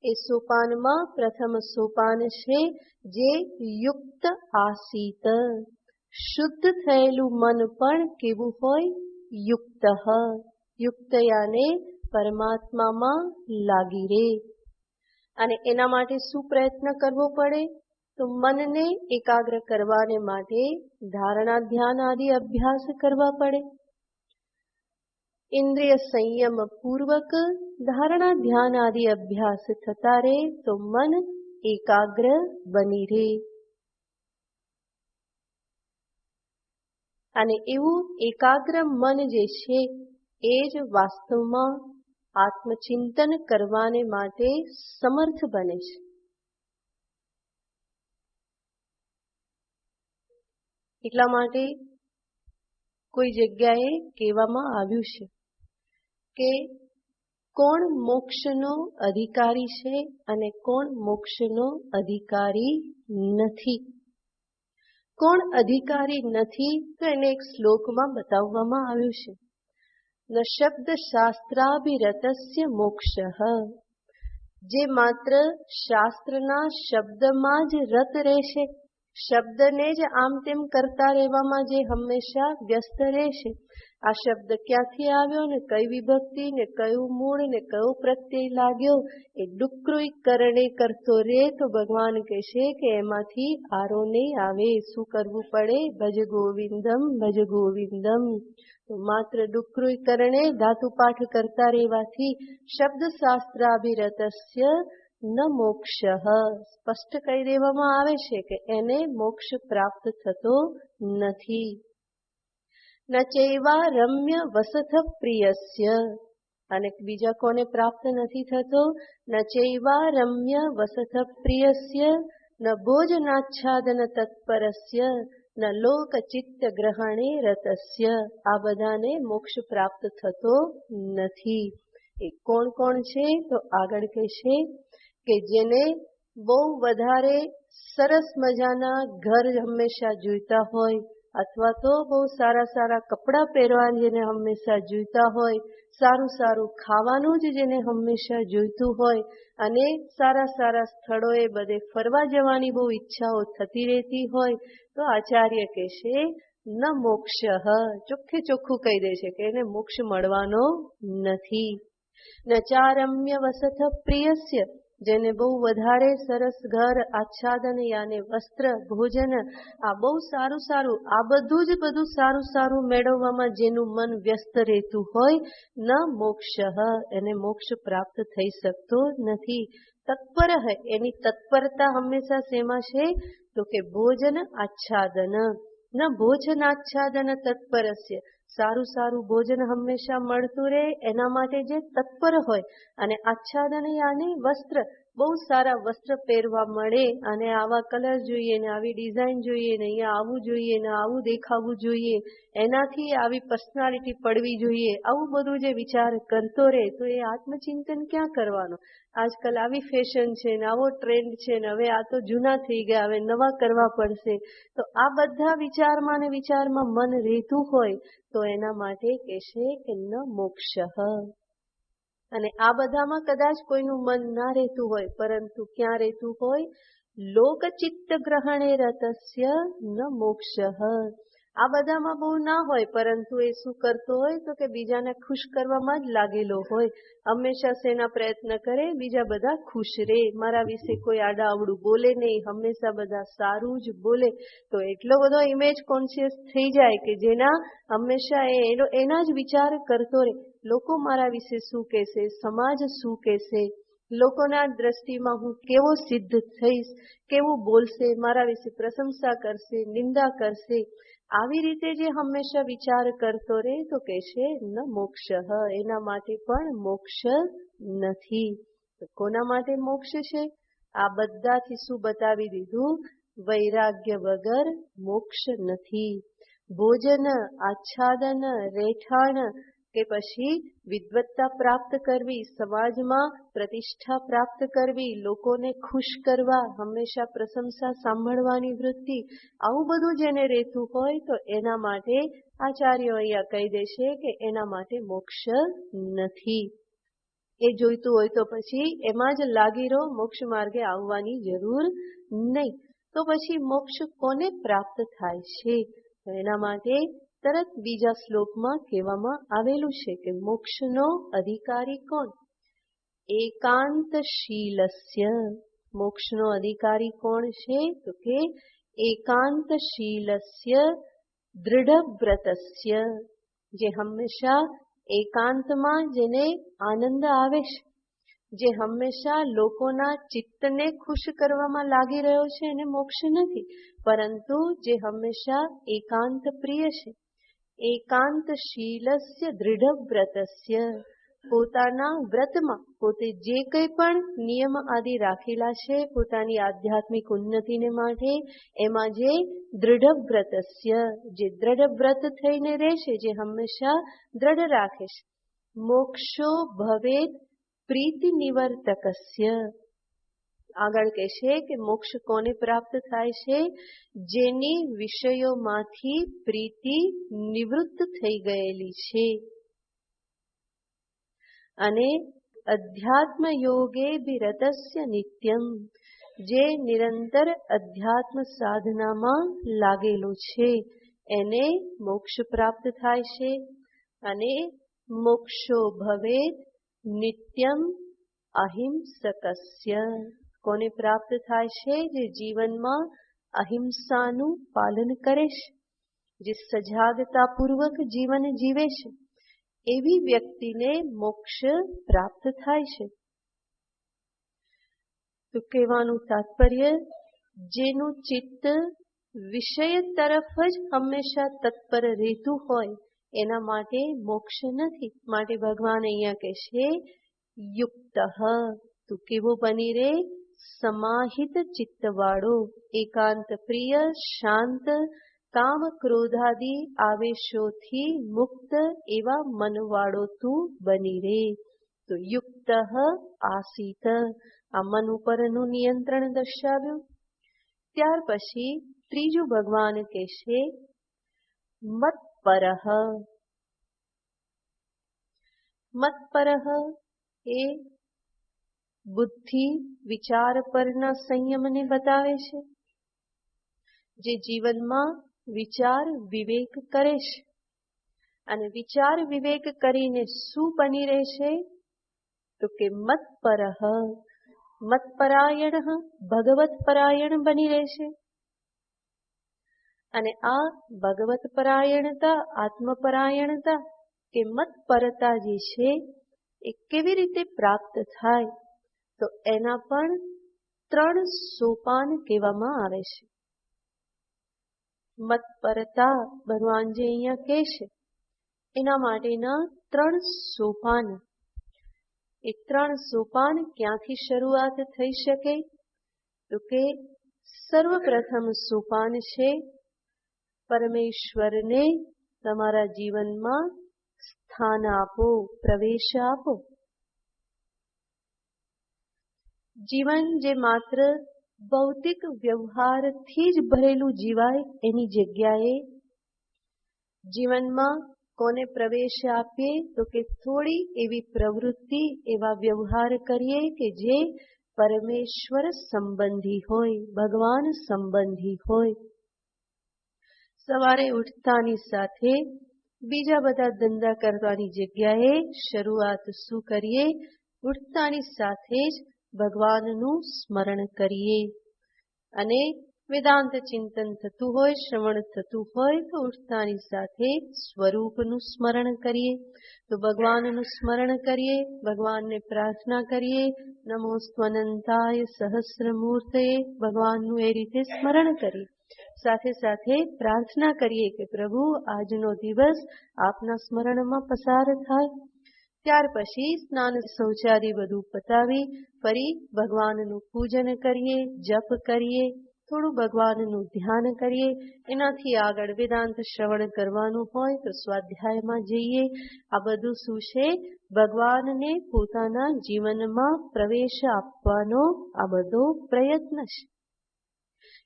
એ સોપાનમાં પ્રથમ સોપાન છે જે યુક્ત આસીત. શુદ્ધ થયેલું મન પણ કેવું હોય? યુક્ત. યુક્ત યાને પરમાત્મામાં લાગી રહે. અને એના માટે શું પ્રયત્ન કરવો પડે? તો મનને એકાગ્ર કરવાને માટે ધારણા, ધ્યાન આદિ અભ્યાસ કરવા પડે. ઇન્દ્રિય સંયમ પૂર્વક ધારણા, ધ્યાન આદિ અભ્યાસ થતા રહે તો મન એકાગ્ર બની રહે. અને એવું એકાગ્ર મન જે છે એ જ વાસ્તવમાં આત્મચિંતન કરવાને માટે સમર્થ બને છે. એટલા માટે કોઈ જગ્યાએ કહેવામાં આવ્યું છે કે કોણ મોક્ષનો અધિકારી છે અને કોણ મોક્ષનો અધિકારી નથી. કોણ અધિકારી નથી તો એને એક શ્લોકમાં બતાવવામાં આવ્યું છે. ન શબ્દ શાસ્ત્રાભિરતસ્ય મોક્ષ. જે માત્ર શાસ્ત્રના શબ્દમાં જ રત રહેશે, શબ્દને જ આમ તેમ કરતા રહેવામાં જે હંમેશા વ્યસ્ત રહેશે. આ શબ્દ ક્યાંથી આવ્યો ને કઈ વિભક્તિ ને કયું મૂળ ને કયો પ્રત્યય લાગ્યો એ ડુક્રુઈ કરણે કરતો રે તો ભગવાન કહેશે કે એમાંથી આરો નહીં આવે. શું કરવું પડે? ભજ ગોવિંદમ, ભજ ગોવિંદમ. તો માત્ર ડુક્રુઈ કરણે ધાતુ પાઠ કરતા રહેવાથી શબ્દ શાસ્ત્રાભિરતસ્ય ન મોક્ષ. સ્પષ્ટ કહી દેવામાં આવે છે કે એને મોક્ષ પ્રાપ્ત થતો નથી. ન ચૈવા રમ્ય વસથ પ્રિયસ્ય. અને બીજા કોને પ્રાપ્ત નથી થતો? ન ચૈવા રમ્ય વસથ પ્રિયસ્ય ન ભોજનાચ્છાદન તત્પરસ્ય ન લોક ચિત્ત ગ્રહણે રતસ્ય. આ બધાને મોક્ષ પ્રાપ્ત થતો નથી. એ કોણ કોણ છે? તો આગળ કહેશે કે જેને બહુ વધારે સરસ મજાના ઘર હંમેશા જોઈતા હોય, અથવા તો બહુ સારા સારા કપડાં પહેરવા જેને હંમેશા જોઈતા હોય, સારું સારું ખાવાનું જ જેને હંમેશા જોઈતું હોય અને સારા સારા સ્થળોએ બધે ફરવા જવાની બહુ ઈચ્છાઓ થતી રહેતી હોય, તો આચાર્ય કહેશે ન મોક્ષ, ચોખ્ખે ચોખ્ખું કહી દે છે કે એને મોક્ષ મળવાનો નથી. ન ચારમ્ય વસત પ્રિયસ્ય, જેને બહુ વધારે સરસ ઘર, આચ્છાદન યાને વસ્ત્ર, ભોજન, આ બહુ સારું સારું, આ બધું જ બધું સારું સારું મેળવવામાં જેનું મન વ્યસ્ત રહેતું હોય, ન મોક્ષ, એને મોક્ષ પ્રાપ્ત થઈ શકતો નથી. તત્પર એની તત્પરતા હંમેશા શેમાં છે? તો કે ભોજન આચ્છાદન, ન ભોજનાચ્છાદન તત્પરસ્ય, સારું સારું ભોજન હંમેશા મળતું રહે એના માટે જે તત્પર હોય, અને આચ્છાદન યાને વસ્ત્ર, બહુ સારા વસ્ત્ર પહેરવા મળે અને આવા કલર જોઈએ ને આવી ડિઝાઇન જોઈએ ને અહીંયા આવું જોઈએ ને આવું દેખાવું જોઈએ, એનાથી આવી પર્સનાલિટી પડવી જોઈએ, આવું બધું જે વિચાર કરતો રહે તો એ આત્મચિંતન ક્યાં કરવાનો? આજકાલ આવી ફેશન છે ને આવો ટ્રેન્ડ છે ને હવે આ તો જૂના થઈ ગયા, હવે નવા કરવા પડશે, તો આ બધા વિચારમાં ને વિચારમાં મન રહેતું હોય તો એના માટે કહેશે કે ન મોક્ષ. અને આ બધામાં કદાચ કોઈનું મન ના રહેતું હોય, પરંતુ ક્યાં રહેતું હોય? લોકચિત્ત ગ્રહણે રતસ્ય ન મોક્ષ. આ બધામાં બહુ ના હોય, પરંતુ એ શું કરતો હોય તો કે બીજાને ખુશ કરવામાં જ લાગેલો હોય, હંમેશા શેના પ્રયત્ન કરે? બીજા બધા ખુશ રહે, મારા વિશે કોઈ આડા અવળું બોલે નહીં, હંમેશા બધા સારું જ બોલે. તો એટલો બધો ઇમેજ કોન્શિયસ થઈ જાય કે જેના હંમેશા એના જ વિચાર કરતો રહે, લોકો મારા વિશે શું કહેશે, સમાજ શું કહેશે, લોકોના દ્રષ્ટિમાં હું કેવો સિદ્ધ થઈશ, કેવું બોલશે, મારા વિશે પ્રશંસા કરશે, નિંદા કરશે, આવી રીતે જે હંમેશા વિચાર કરતો રહે તો કહેશે ન મોક્ષ, એના માટે પણ મોક્ષ નથી. કોના માટે મોક્ષ છે? આ બધાથી શું બતાવી દીધું? વૈરાગ્ય વગર મોક્ષ નથી. ભોજન, આચ્છાદન, રહેઠાણ કે પછી વિદ્વત્તા પ્રાપ્ત કરવી, સમાજમાં પ્રતિષ્ઠા પ્રાપ્ત કરવી, લોકોને ખુશ કરવા, હંમેશા પ્રશંસા સાંભળવાની વૃત્તિ, આવું બધું જેને રહેતું હોય તો એના માટે આચાર્યો અહીંયા કહી દેશે કે એના માટે મોક્ષ નથી. એ જોઈતું હોય તો પછી એમાં જ લાગી રહો, મોક્ષ માર્ગે આવવાની જરૂર નહીં. તો પછી મોક્ષ કોને પ્રાપ્ત થાય છે? તો એના માટે તરત બીજા શ્લોકમાં કહેવામાં આવેલું છે કે મોક્ષનો અધિકારી કોણ? એકાંતશીલસ્ય. મોક્ષનો અધિકારી કોણ છે? તો કે એકાંતશીલસ્ય દૃઢવ્રતસ્ય, જે હંમેશા એકાંતમાં જેને આનંદ આવે છે, જે હંમેશા લોકોના ચિત્તને ખુશ કરવામાં લાગી રહ્યો છે, એને મોક્ષ નથી, પરંતુ જે હંમેશા એકાંત પ્રિય છે. એકાંતશીલસ્ય દૃઢવ્રતસ્ય, પોતાના વ્રતમાં પોતે જે કંઈ પણ નિયમ આદિ રાખેલા છે પોતાની આધ્યાત્મિક ઉન્નતિને માટે, એમાં જે દૃઢવ્રતસ્ય, જે દ્રઢ વ્રત થઈને રહેશે, જે હંમેશા દ્રઢ રાખે છે. મોક્ષો ભવેત પ્રીતિ નિવર્તકસ્ય. આગળ કહેશે કે મોક્ષ કોને પ્રાપ્ત થાય છે? જેની વિષયોમાંથી પ્રીતિ નિવૃત્ત થઈ ગયેલી છે અને અધ્યાત્મ યોગે વિરતસ્ય નિત્યમ, જે નિરંતર અધ્યાત્મ સાધનામાં લાગેલો છે એને મોક્ષ પ્રાપ્ત થાય છે. અને મોક્ષો ભવેત નિત્યમ અહિંસકસ્ય, કોને પ્રાપ્ત થાય છે? જે જીવનમાં અહિંસાનું પાલન કરે છે, જે સજાગતાપૂર્વક જીવન જીવે છે, એવી વ્યક્તિને મોક્ષ પ્રાપ્ત થાય છે. તો કહેવાનું તાત્પર્ય, જેનું ચિત્ત વિષય તરફ જ હંમેશા તત્પર રહેતું હોય એના માટે મોક્ષ નથી. માટે ભગવાન અહીંયા કહેશે યુક્ત, તું કેવો બની રે? સમાહિત ચિત્તવાળો, એકાંત પ્રિય, શાંત, કામ ક્રોધાદિ આવેશોથી મુક્ત એવા મનવાળો તું બની રે. તો યુક્ત આસીત, આ મન ઉપરનું નિયંત્રણ દર્શાવ્યું. ત્યાર પછી ત્રીજું ભગવાન કહેશે મત્પરઃ. મત્પરઃ એ બુદ્ધિ વિચાર પરના સંયમને બતાવે છે, જે જીવનમાં વિચાર વિવેક કરે છે. અને વિચાર વિવેક કરીને શું બની રહેશે? તો કે મત્પરઃ, મત્પરાયણ, ભગવત પરાયણ બની રહેશે. અને આ ભગવત પરાયણતા, આત્મપરાયણતા કે મત્પરતા જે છે એ કેવી રીતે પ્રાપ્ત થાય? તો એના પણ 3 સોપાન કહેવામાં આવે છે. મત્પરતા ભગવાન જે અહીંયા કહે છે એના માટેના 3 સોપાન. એ 3 સોપાન ક્યાંથી શરૂઆત થઈ શકે? તો કે સર્વપ્રથમ સોપાન છે પરમેશ્વરને તમારા જીવનમાં સ્થાન આપો, પ્રવેશ આપો. જીવન જે માત્ર ભૌતિક વ્યવહારથી જ ભરેલું જીવાય એની જગ્યાએ જીવનમાં કોને પ્રવેશ આપીએ? તો કે થોડી એવી પ્રવૃત્તિ, એવા વ્યવહાર કરીએ કે જે પરમેશ્વર સંબંધી હોય, ભગવાન સંબંધી હોય. સવારે ઉઠતાની સાથે બીજા બધા ધંધા કરવાની જગ્યાએ શરૂઆત શું કરીએ? ઉઠતાની સાથે જ ભગવાનનું સ્મરણ કરીએ. અને વેદાંત ચિંતન થતું હોય, શ્રવણ થતું હોય તો ઉઠતાની સાથે સ્વરૂપનું સ્મરણ કરીએ. તો ભગવાનનું સ્મરણ કરીએ, ભગવાનને પ્રાર્થના કરીએ, નમોસ્ત્વનંતાય સહસ્રમૂર્તયે, ભગવાનનું એ રીતે સ્મરણ કરીએ. સાથે સાથે પ્રાર્થના કરીએ કે પ્રભુ આજનો દિવસ આપના સ્મરણમાં પસાર થાય. ત્યાર પછી સ્નાન શૌચાદિ બધું પતાવી ફરી ભગવાનનું પૂજન કરીએ, જપ કરીએ, થોડું ભગવાનનું ધ્યાન કરીએ. એનાથી આગળ વેદાંત શ્રવણ કરવાનું હોય તો સ્વાધ્યાયમાં જઈએ. આ બધું શું છે? ભગવાનને પોતાના જીવનમાં પ્રવેશ આપવાનો આ બધો પ્રયત્ન છે.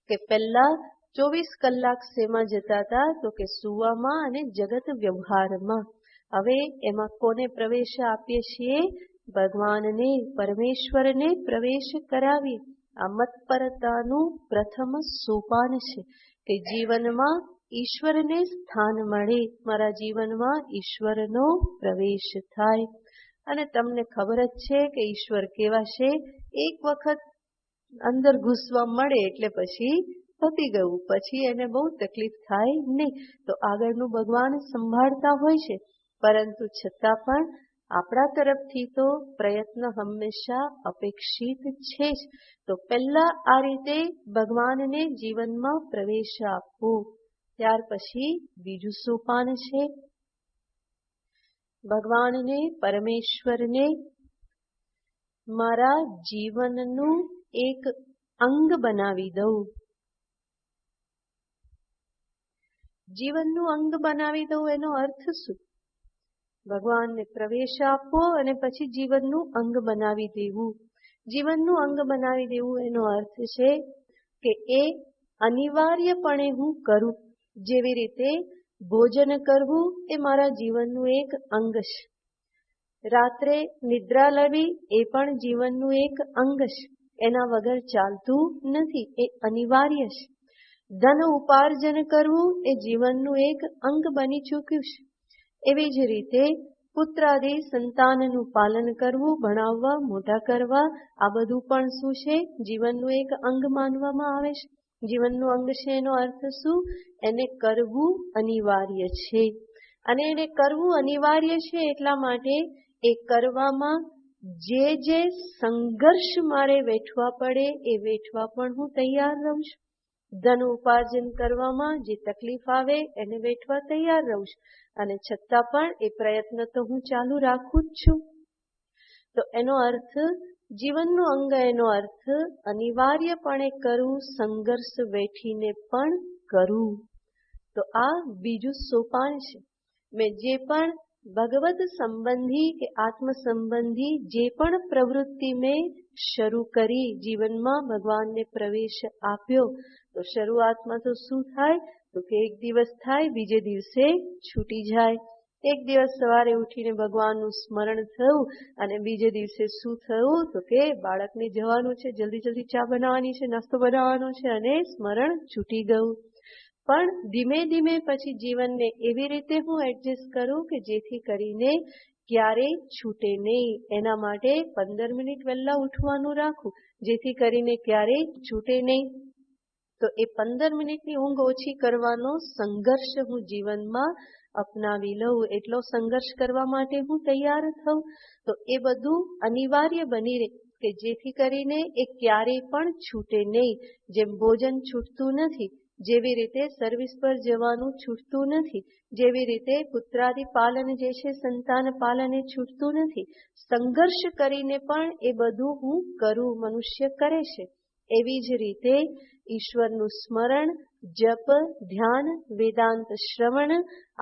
કે પહેલા 24 કલાક શેમાં જતા હતા? તો કે સુવામાં અને જગત વ્યવહારમાં. હવે એમાં કોને પ્રવેશ આપીએ છીએ? ભગવાનને, પરમેશ્વરને પ્રવેશ કરાવીએ. આ મત્પરતાનું પ્રથમ સોપાન છે કે જીવનમાં ઈશ્વરને સ્થાન મળે, મારા જીવનમાં ઈશ્વરનો પ્રવેશ થાય. અને તમને ખબર જ છે કે ઈશ્વર કેવા છે? એક વખત અંદર ઘૂસવા મળે એટલે પછી પતી ગયું, પછી એને બહુ તકલીફ થાય નહીં. તો આગળનું ભગવાન સંભાળતા હોય છે, પરંતુ છતાં પણ આપણા તરફથી તો પ્રયત્ન હંમેશા અપેક્ષિત છે જ. તો પહેલા આ રીતે ભગવાનને જીવનમાં પ્રવેશ આપવો. ત્યાર પછી બીજું સોપાન છે ભગવાનને, પરમેશ્વરને મારા જીવનનું એક અંગ બનાવી દઉં. જીવનનું અંગ બનાવી દઉં એનો અર્થ શું? ભગવાનને પ્રવેશ આપવો અને પછી જીવનનું અંગ બનાવી દેવું. જીવનનું અંગ બનાવી દેવું એનો અર્થ છે કે એ અનિવાર્યપણે હું કરું. જેવી રીતે ભોજન કરવું એ મારા જીવનનું એક અંગ છે. રાત્રે નિદ્રા લેવી એ પણ જીવનનું એક અંગ છે. એના વગર ચાલતું નથી, એ અનિવાર્ય છે. ધન ઉપાર્જન કરવું એ જીવનનું એક અંગ બની ચૂક્યું છે. એવી જ રીતે પુત્રાદિ સંતાનનું પાલન કરવું, ભણાવવા, મોટા કરવા, આ બધું પણ શું છે? જીવનનું એક અંગ માનવામાં આવે છે. જીવનનું અંગ છે એનો અર્થ શું? એને કરવું અનિવાર્ય છે. અને એને કરવું અનિવાર્ય છે એટલા માટે એ કરવામાં જે જે સંઘર્ષ મારે વેઠવા પડે એ વેઠવા પણ હું તૈયાર રહું છું. ધન ઉપાર્જન કરવામાં જે તકલીફ આવે એને વેઠવા તૈયાર રહું છું. અને છતાં પણ એ પ્રયત્ન તો હું ચાલુ રાખું જ છું. તો એનો અર્થ જીવનનું અંગ, એનો અર્થ અનિવાર્યપણે કરવું, સંઘર્ષ વેઠીને પણ કરવું. તો આ બીજું સોપાન છે. મેં જે પણ ભગવત સંબંધી કે આત્મ સંબંધી જે પણ પ્રવૃત્તિ મેં શરૂ કરી, જીવનમાં ભગવાનને પ્રવેશ આપ્યો, તો શરૂઆતમાં તો શું થાય? તો તો કે એક દિવસ થાય, બીજે દિવસે છૂટી જાય. એક દિવસ સવારે ઉઠીને ભગવાનનું સ્મરણ થયું અને બીજે દિવસે શું થયું તો કે બાળકને જવાનું છે, જલ્દી જલ્દી ચા બનાવવાની છે, નાસ્તો બનાવવાનો છે અને સ્મરણ છૂટી ગયું. પણ ધીમે ધીમે પછી જીવનને એવી રીતે હું એડજસ્ટ કરું કે જેથી કરીને ક્યારેય છૂટે નહીં. એના માટે 15 મિનિટ વહેલા ઉઠવાનું રાખું, જેથી કરીને ક્યારેય છૂટે નહીં. તો એ 15 મિનિટની ઊંઘ ઓછી કરવાનો સંઘર્ષ હું જીવનમાં અપનાવી લઉં. એટલો સંઘર્ષ કરવા માટે હું તૈયાર થઉં. તો એ બધું અનિવાર્ય બની રહે કે જેથી કરીને એ ક્યારેય પણ છૂટે નહીં. જેમ ભોજન છૂટતું નથી, જેવી રીતે સર્વિસ પર જવાનું છૂટતું નથી, જેવી રીતે પુત્રાદિ પાલન જે છે, સંતાન પાલન એ છૂટતું નથી. સંઘર્ષ કરીને પણ એ બધું હું કરું, મનુષ્ય કરે છે. એવી જ રીતે ઈશ્વરનું સ્મરણ, જપ, ધ્યાન, વેદાંત શ્રવણ,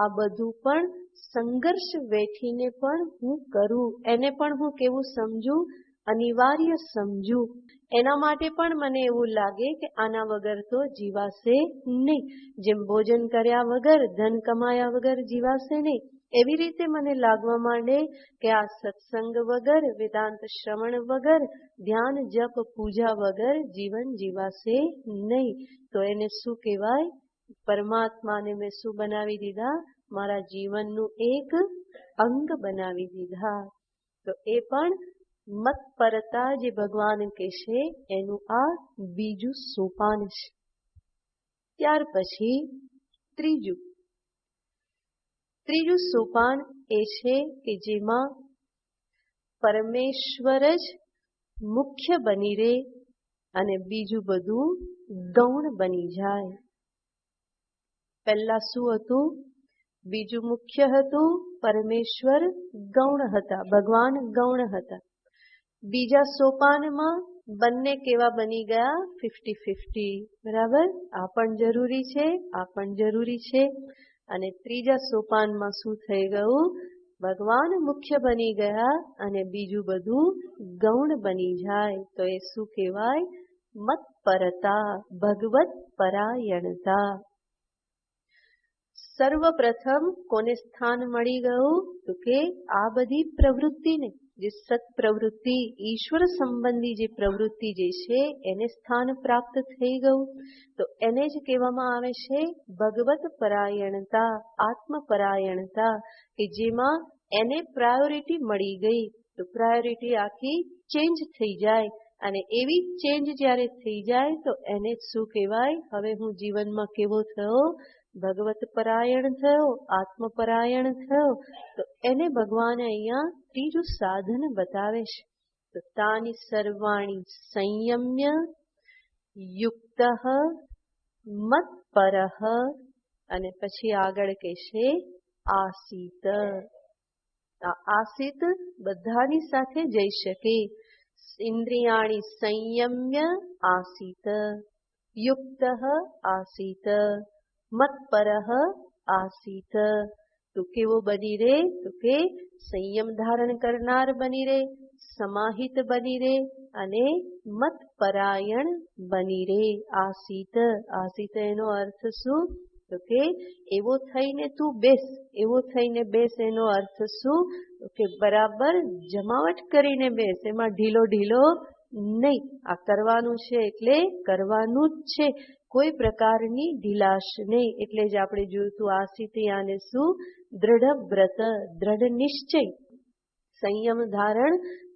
આ બધું પણ સંઘર્ષ વેઠીને પણ હું કરું. એને પણ હું કેવું સમજું? અનિવાર્ય સમજું. એના માટે પણ મને એવું લાગે કે આના વગર તો જીવાશે નહીં. જેમ ભોજન કર્યા વગર, ધન કમાયા વગર જીવાશે નહીં, એવી રીતે મને લાગવા માંડે કે આ સત્સંગ વગર, વેદાંત શ્રવણ વગર, ધ્યાન, જપ, પૂજા વગર જીવન જીવાશે નહીં. તો એને શું કહેવાય? પરમાત્માને મેં શું બનાવી દીધા? મારા જીવનનું એક અંગ બનાવી દીધા. તો એ પણ મતપરતા જે ભગવાન કહેશે એનું આ બીજું સોપાન છે. ત્યાર પછી ત્રીજું સોપાન એ છે કે જેમાં પરમેશ્વર જ મુખ્ય બની રહે અને બીજું બધું ગૌણ બની જાય. પહેલા શું હતું? બીજું મુખ્ય હતું, પરમેશ્વર ગૌણ હતા, ભગવાન ગૌણ હતા. બીજા સોપાનમાં બંને કેવા બની ગયા? 50-50. બરાબર? આ પણ જરૂરી છે, આ પણ જરૂરી છે. અને ત્રીજા સોપાનમાં શું થઈ ગયું? ભગવાન મુખ્ય બની ગયા અને બીજું બધું ગૌણ બની જાય. તો એ શું કહેવાય? મતપરતા, ભગવત પરાયણતા. સર્વપ્રથમ કોને સ્થાન મળી ગયું? તો કે આ બધી પ્રવૃત્તિને, જે સત્પ્રવૃત્તિ, ઈશ્વર સંબંધી જે પ્રવૃત્તિ જે છે એને સ્થાન પ્રાપ્ત થઈ ગયું. તો એને જ કહેવામાં આવે છે ભગવત પરાયણતા, આત્મપરાયણતા, કે જેમાં એને પ્રાયોરિટી મળી ગઈ. તો પ્રાયોરિટી આખી ચેન્જ થઈ જાય અને એવી ચેન્જ જ્યારે થઈ જાય તો એને શું કહેવાય? હવે હું જીવનમાં કેવો થયો? ભગવત પરાયણ થયો, આત્મપરાયણ થયો. તો એને ભગવાને અહીંયા ત્રીજું સાધન બતાવે છે. તો તાની સર્વાણી સંયમ્ય યુક્ત મત્પરઃ, અને પછી આગળ કહેશે આસીત. આ આસીત બધાની સાથે જઈ શકે. ઇન્દ્રિયાણી સંયમ્ય આસીત, યુક્ત આસીત, મત્પરઃ આસીત. તો કેવો બની રહે? તો કે સંયમ ધારણ કરનાર બની રહે, સમાહિત બની રહે અને મતપરાયણ બની રહે. આસીત, આસીત એનો અર્થ શું? તો કે એવો થઈને તું બેસ, એવો થઈને બેસ. એનો અર્થ શું? તો કે બરાબર જમાવટ કરીને બેસ, એમાં ઢીલો ઢીલો નહીં. આ કરવાનું છે એટલે કરવાનું જ છે, કોઈ પ્રકારની ઢીલાશ નહીં. એટલે જ આપણે જોયું તું આસીત આને શું? દ્રઢ વ્રત, દ્રઢ નિશ્ચય, સંયમ ધારણ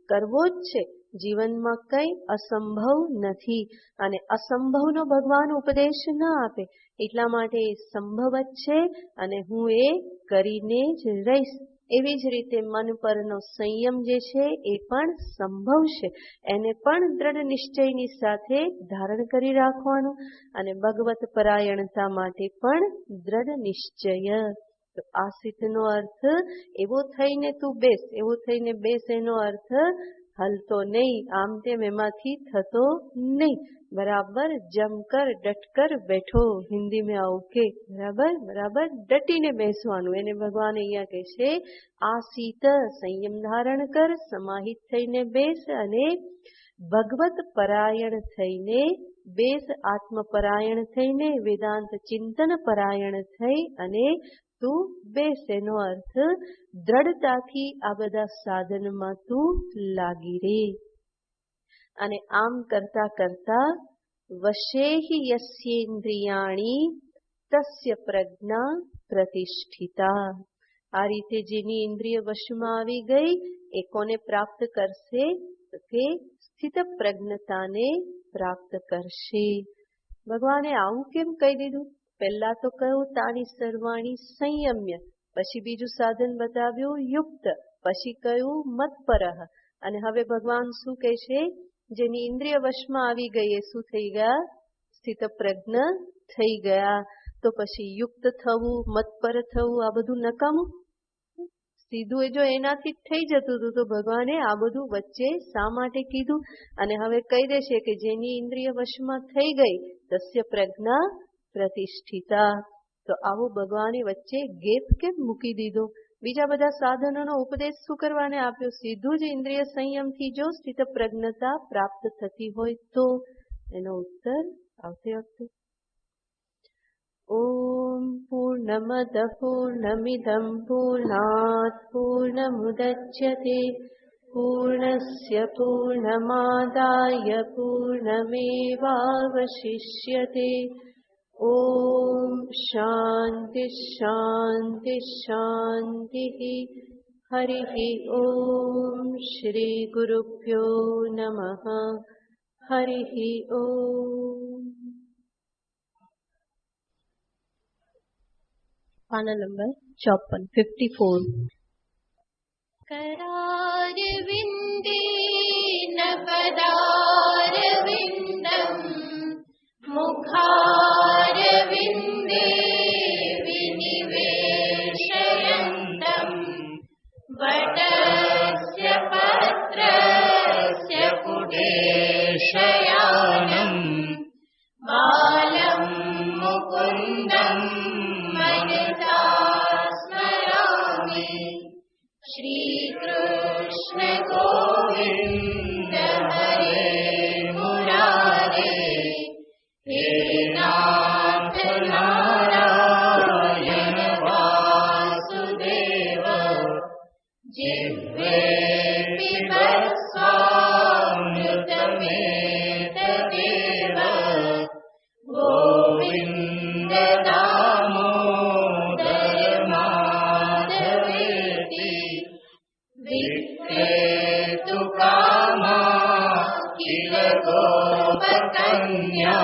કરવો જ છે. જીવનમાં કંઈ અસંભવ નથી અને અસંભવનો ભગવાન ઉપદેશ ન આપે. એટલા માટે એ સંભવ જ છે અને હું એ કરીને જ રહીશ. એવી જ રીતે મન પરનો સંયમ જે છે એ પણ સંભવ છે. એને પણ દ્રઢ નિશ્ચયની સાથે ધારણ કરી રાખવાનું અને ભગવત પરાયણતા માટે પણ દ્રઢ નિશ્ચય. તો આસિતનો અર્થ એવો થઈને તું બેસ, એવો થઈને બેસ એનો અર્થ હલતો નહીં, આમ તેમ એમાંથી થતો નહીં. બરાબર જમકર ડટકર બેઠો, હિન્દી में आओ के બરાબર બરાબર ડટીને બેસવાનું. એને ભગવાન અહીંયા કહે છે આસીત, સંયમ ધારણ કર, સમાહિત થઈને બેસ અને ભગવત પરાયણ થઈને બેસ આત્મપરાયણ થઈને વેદાંત ચિંતન પરાયણ થઈ અને તું બેસ. એનો અર્થ દ્રઢતાથી આ બધા સાધનમાં તું લાગી રે. અને આમ કરતા કરતા વશેહિ યસ્યેન્દ્રિયાણી તસ્ય પ્રજ્ઞા પ્રતિષ્ઠિતા. આ રીતે જેની ઇન્દ્રિય વશમાં આવી ગઈ એ કોને પ્રાપ્ત કરશે? કે સ્થિત પ્રજ્ઞતાને પ્રાપ્ત કરશે. ભગવાને આવું કેમ કહી દીધું? પહેલા તો કહ્યું તાની સર્વાણી સંયમ્ય, પછી બીજું સાધન બતાવ્યું યુક્ત, પછી કહ્યું મત્પરઃ, અને હવે ભગવાન શું કહે છે? જેની ઇન્દ્રિય વશમાં આવી ગઈ એ શું થઈ ગયા? સ્થિત પ્રજ્ઞ થઈ ગયા. તો પછી યુક્ત થવું, મત્પર થવું આ બધું નકામું? સીધું એ જો એનાથી જ થઈ જતું હતું તો ભગવાને આ બધું વચ્ચે શા માટે કીધું? અને હવે કહી દેશે કે જેની ઇન્દ્રિય વશમાં થઈ ગઈ તસ્ય પ્રજ્ઞા પ્રતિષ્ઠિતા. તો આવો ભગવાને વચ્ચે ગેપ કેમ મૂકી દીધો? બીજા બધા સાધનોનો ઉપદેશ શું કરવાને આપ્યો? સીધું જ ઇન્દ્રિય સંયમથી જો સ્થિત પ્રજ્ઞતા પ્રાપ્ત થતી હોય તો. એનો ઉત્તર આવતી વખતે. ઓમ પૂર્ણમદ પૂર્ણમિદં પૂર્ણાત પૂર્ણમુદચ્યતે પૂર્ણસ્ય પૂર્ણમાદાય પૂર્ણમેવાવશિષ્યતે. ઓમ શાંતિ શાંતિ શાંતિ. હરિ ઓમ શ્રી ગુરુભ્યો નમઃ. હરિ ઓમ. પાના નંબર 54. करारविन्देन पदारविन्दम् मुखारविन्दे विनिवेशयन्तम् वटस्य पत्रस्य पुडेशयानम् बालम् मुकुन्दम् मनसा स्मरामि. श्रीकृष्ण गोविन्द हरे मुरारे हे नाथ नारायण वासुदेव जिह्वे पिबस्वामृतमेतदेव गोविन्द दामोदर माधवेति विक्रेतु कामा किल गोपकन्या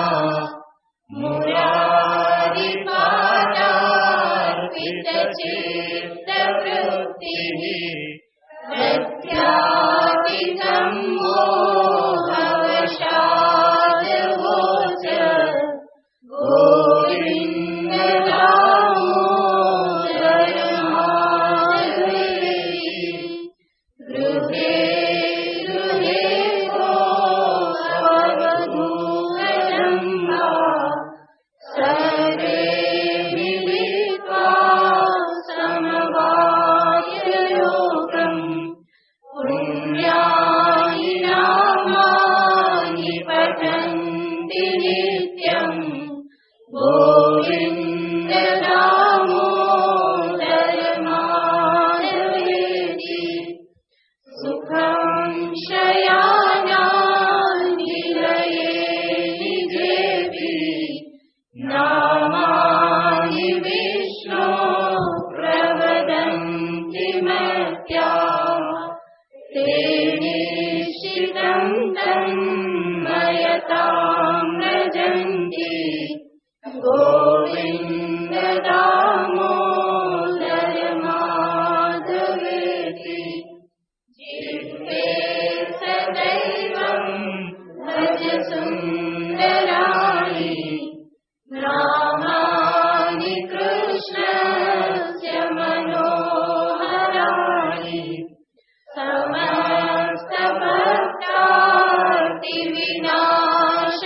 मुरारि पादार्पितचित्तवृत्तिः प्रत्यापितं मोहवशादवोच गोविन्द दामोदर माधवेति गृहे गृहे गोवधूतजन्मा सर्वे मिलित्वा समवाययोगम् पुण्यानि नामानि पठन्ति नित्यम् गोविन्द दामोदर माधवेति सुखं शयानानिलये निजेति नामानि विष्णो प्रवदन्ति मर्त्याः ते निश्चितं तन्मयतां व्रजन्ति गोविन्द दामोदर माधवेति जिह्वे सदैवं भज सुन्दराणि नामानि कृष्णस्य मनोहराणि समस्तभक्तार्तिविनाशाय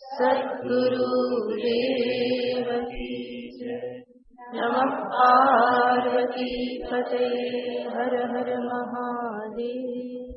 सद्गुरुदेव की जय। नमः पार्वती पते हर हर महादेव।